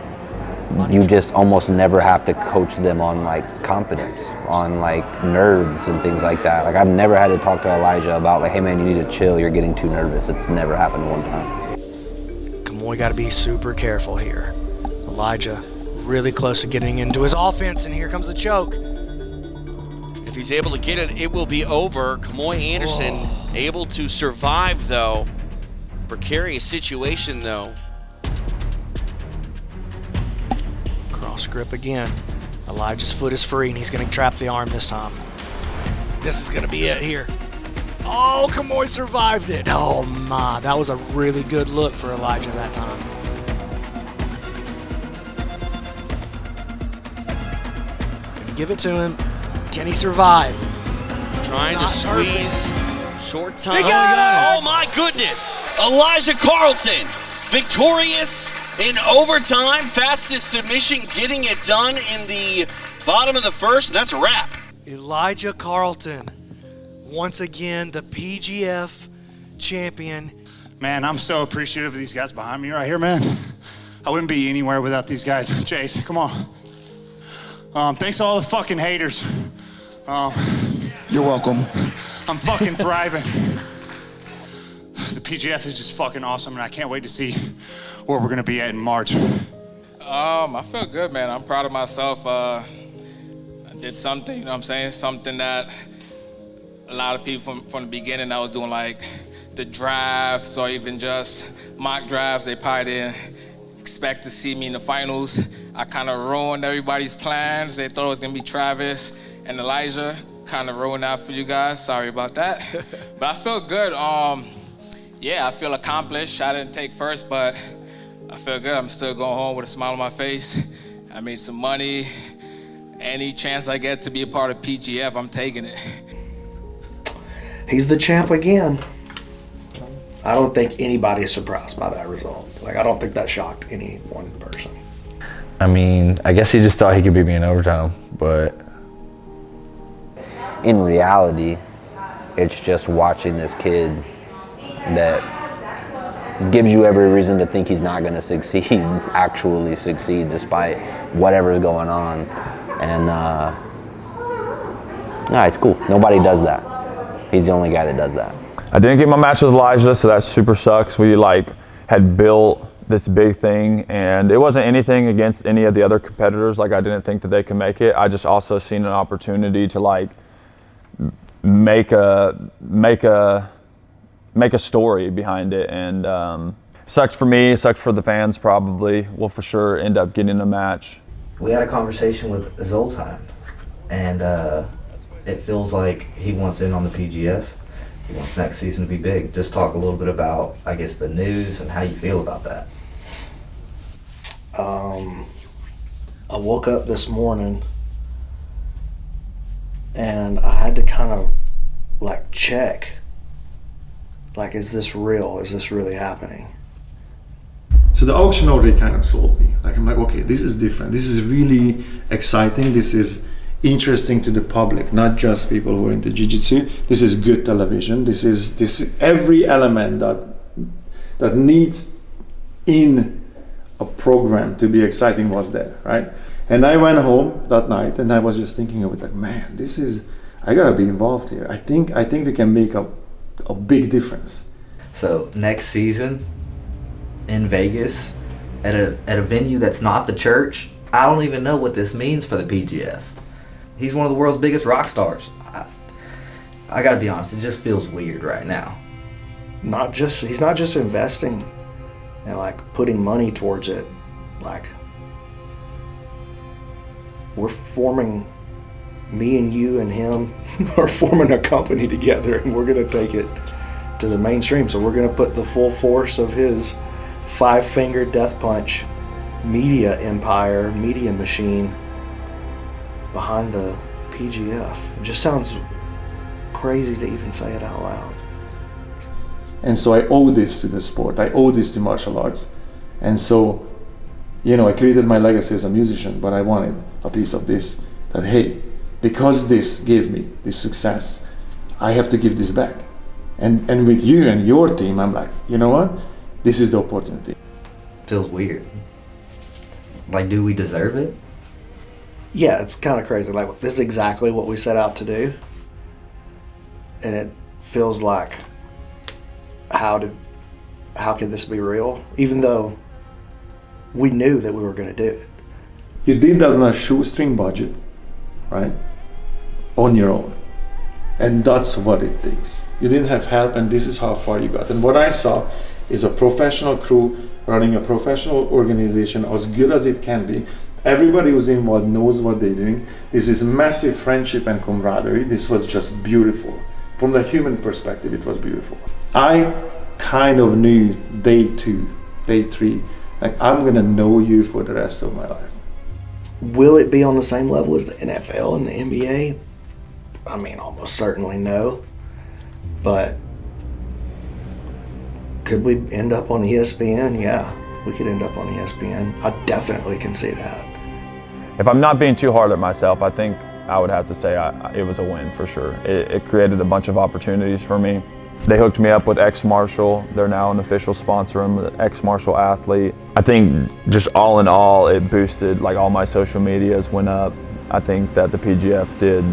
you just almost never have to coach them on confidence, on nerves and things like that. I've never had to talk to Elijah about hey man, you need to chill, you're getting too nervous. It's never happened one time. Kamoy got to be super careful here. Elijah really close to getting into his offense, and here comes the choke. If he's able to get it, it will be over. Kamoy Anderson able to survive though. Precarious situation though. Cross grip again. Elijah's foot is free, and he's going to trap the arm this time. This is going to be it here. Oh, Kamoy survived it. Oh my, that was a really good look for Elijah that time. Gonna give it to him. Can he survive? Trying to squeeze Short time. Oh my goodness. Elijah Carlton, victorious in overtime. Fastest submission, getting it done in the bottom of the first. And that's a wrap. Elijah Carlton, once again, the PGF champion. Man, I'm so appreciative of these guys behind me right here, man. I wouldn't be anywhere without these guys. Chase, come on. Thanks to all the fucking haters. You're welcome. I'm fucking thriving. The PGF is just fucking awesome, and I can't wait to see where we're gonna be at in March. I feel good, man. I'm proud of myself. I did something, you know what I'm saying? Something that a lot of people from the beginning, I was doing like the drafts or even just mock drafts, they probably didn't expect to see me in the finals. I kind of ruined everybody's plans. They thought it was gonna be Travis and Elijah. Kind of ruined that for you guys. Sorry about that. But I feel good. Yeah, I feel accomplished. I didn't take first, but I feel good. I'm still going home with a smile on my face. I made some money. Any chance I get to be a part of PGF, I'm taking it. He's the champ again. I don't think anybody is surprised by that result. Like, I don't think that shocked any one person. I mean, I guess he just thought he could beat me in overtime, but in reality, it's just watching this kid that gives you every reason to think he's not going to succeed, actually succeed despite whatever's going on. And it's cool. Nobody does that. He's the only guy that does that. I didn't get my match with Elijah, so that super sucks. We had built this big thing, and it wasn't anything against any of the other competitors. I didn't think that they could make it. I just also seen an opportunity to make a story behind it, and sucks for me, sucks for the fans probably. We'll for sure end up getting a match. We had a conversation with Zoltan, and it feels like he wants in on the PGF. He wants next season to be big. Just talk a little bit about, I guess, the news and how you feel about that. I woke up this morning and I had to kind of check, is this real? Is this really happening? So the auction already kind of sold me. I'm like, okay, this is different. This is really exciting. This is interesting to the public, not just people who are into jiu-jitsu. This is good television. This is every element that needs in a program to be exciting was there, right? And I went home that night and I was just thinking of it, man, I gotta be involved here. I think we can make a big difference. So next season in Vegas at a venue that's not the church, I don't even know what this means for the PGF. He's one of the world's biggest rock stars. I gotta be honest, it just feels weird right now. He's not just investing and putting money towards it. We're forming, me and you and him are forming a company together, and we're gonna take it to the mainstream. So we're gonna put the full force of his 5-finger death punch media empire, media machine behind the PGF. It just sounds crazy to even say it out loud. And so I owe this to the sport. I owe this to martial arts. And so, I created my legacy as a musician, but I wanted a piece of this, that hey, because this gave me this success, I have to give this back. And with you and your team, I'm like, you know what? This is the opportunity. Feels weird. Do we deserve it? Yeah, it's kind of crazy. This is exactly what we set out to do. And it feels like, how could this be real? Even though we knew that we were going to do it. You did that on a shoestring budget, right? On your own. And that's what it takes. You didn't have help, and this is how far you got. And what I saw is a professional crew running a professional organization as good as it can be. Everybody who's involved knows what they're doing. This is massive friendship and camaraderie. This was just beautiful. From the human perspective, it was beautiful. I kind of knew day 2, day 3, I'm gonna know you for the rest of my life. Will it be on the same level as the NFL and the NBA? I mean, almost certainly no. But could we end up on ESPN? Yeah, we could end up on ESPN. I definitely can see that. If I'm not being too hard on myself, I think I would have to say it was a win for sure. It created a bunch of opportunities for me. They hooked me up with X Martial. They're now an official sponsor. I'm an X Martial athlete. I think just all in all, it boosted, like all my social medias went up. I think that the PGF did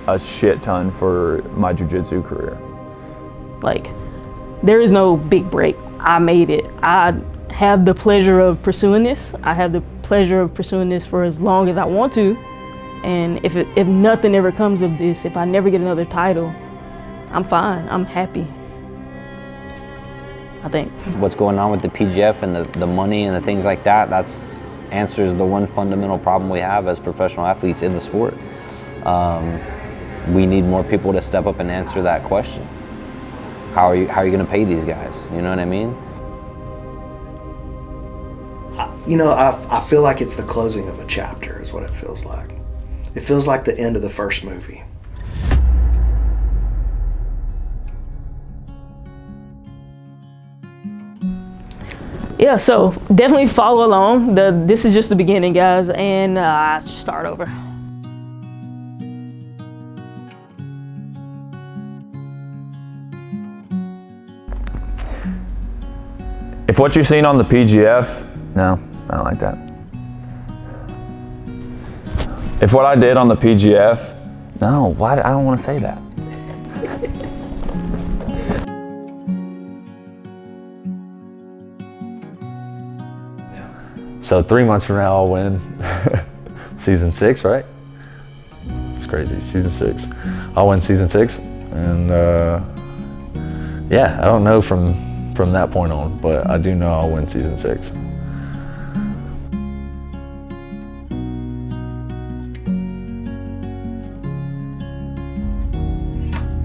a shit ton for my jiu-jitsu career. Like, there is no big break. I made it. I have the pleasure of pursuing this. I have the pleasure of pursuing this for as long as I want to. And if nothing ever comes of this, if I never get another title, I'm fine. I'm happy, I think. What's going on with the PGF and the money and the things like that, answers the one fundamental problem we have as professional athletes in the sport. We need more people to step up and answer that question. How are you going to pay these guys? You know what I mean? You know, I feel like it's the closing of a chapter is what it feels like. It feels like the end of the first movie. Yeah, so definitely follow along. This is just the beginning, guys, and start over. If what you've seen on the PGF, no, I don't like that. If what I did on the PGF, no, why? I don't want to say that. So 3 months from now, I'll win season 6, right? It's crazy, season 6. I'll win season 6, and yeah, I don't know from that point on, but I do know I'll win season 6.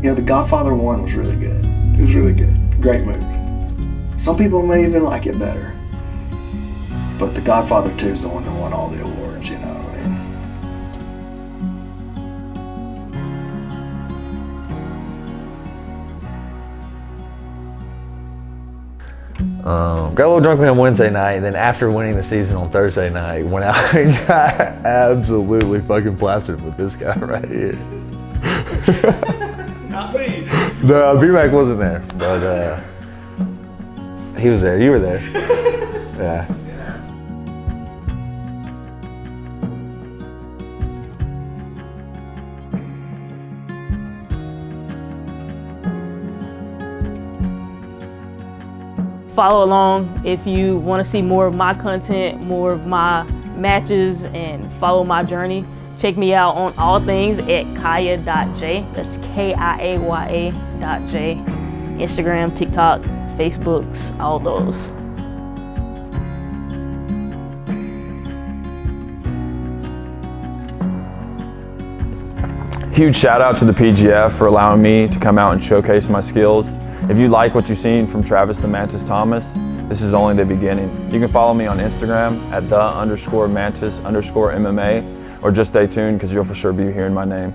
You know, The Godfather 1 was really good. It was really good. Great movie. Some people may even like it better. But The Godfather 2 is the one that won all the awards, you know what I mean? Got a little drunk on Wednesday night, and then after winning the season on Thursday night, went out and got absolutely fucking plastered with this guy right here. Not me. No, B-Mac wasn't there, but he was there. You were there. Yeah. Follow along if you want to see more of my content, more of my matches, and follow my journey. Check me out on all things at kaya.j. That's KIAYA.j. Instagram, TikTok, Facebooks, all those. Huge shout out to the PGF for allowing me to come out and showcase my skills. If you like what you've seen from Travis the Mantis Thomas, this is only the beginning. You can follow me on Instagram at _Mantis_MMA, or just stay tuned because you'll for sure be hearing my name.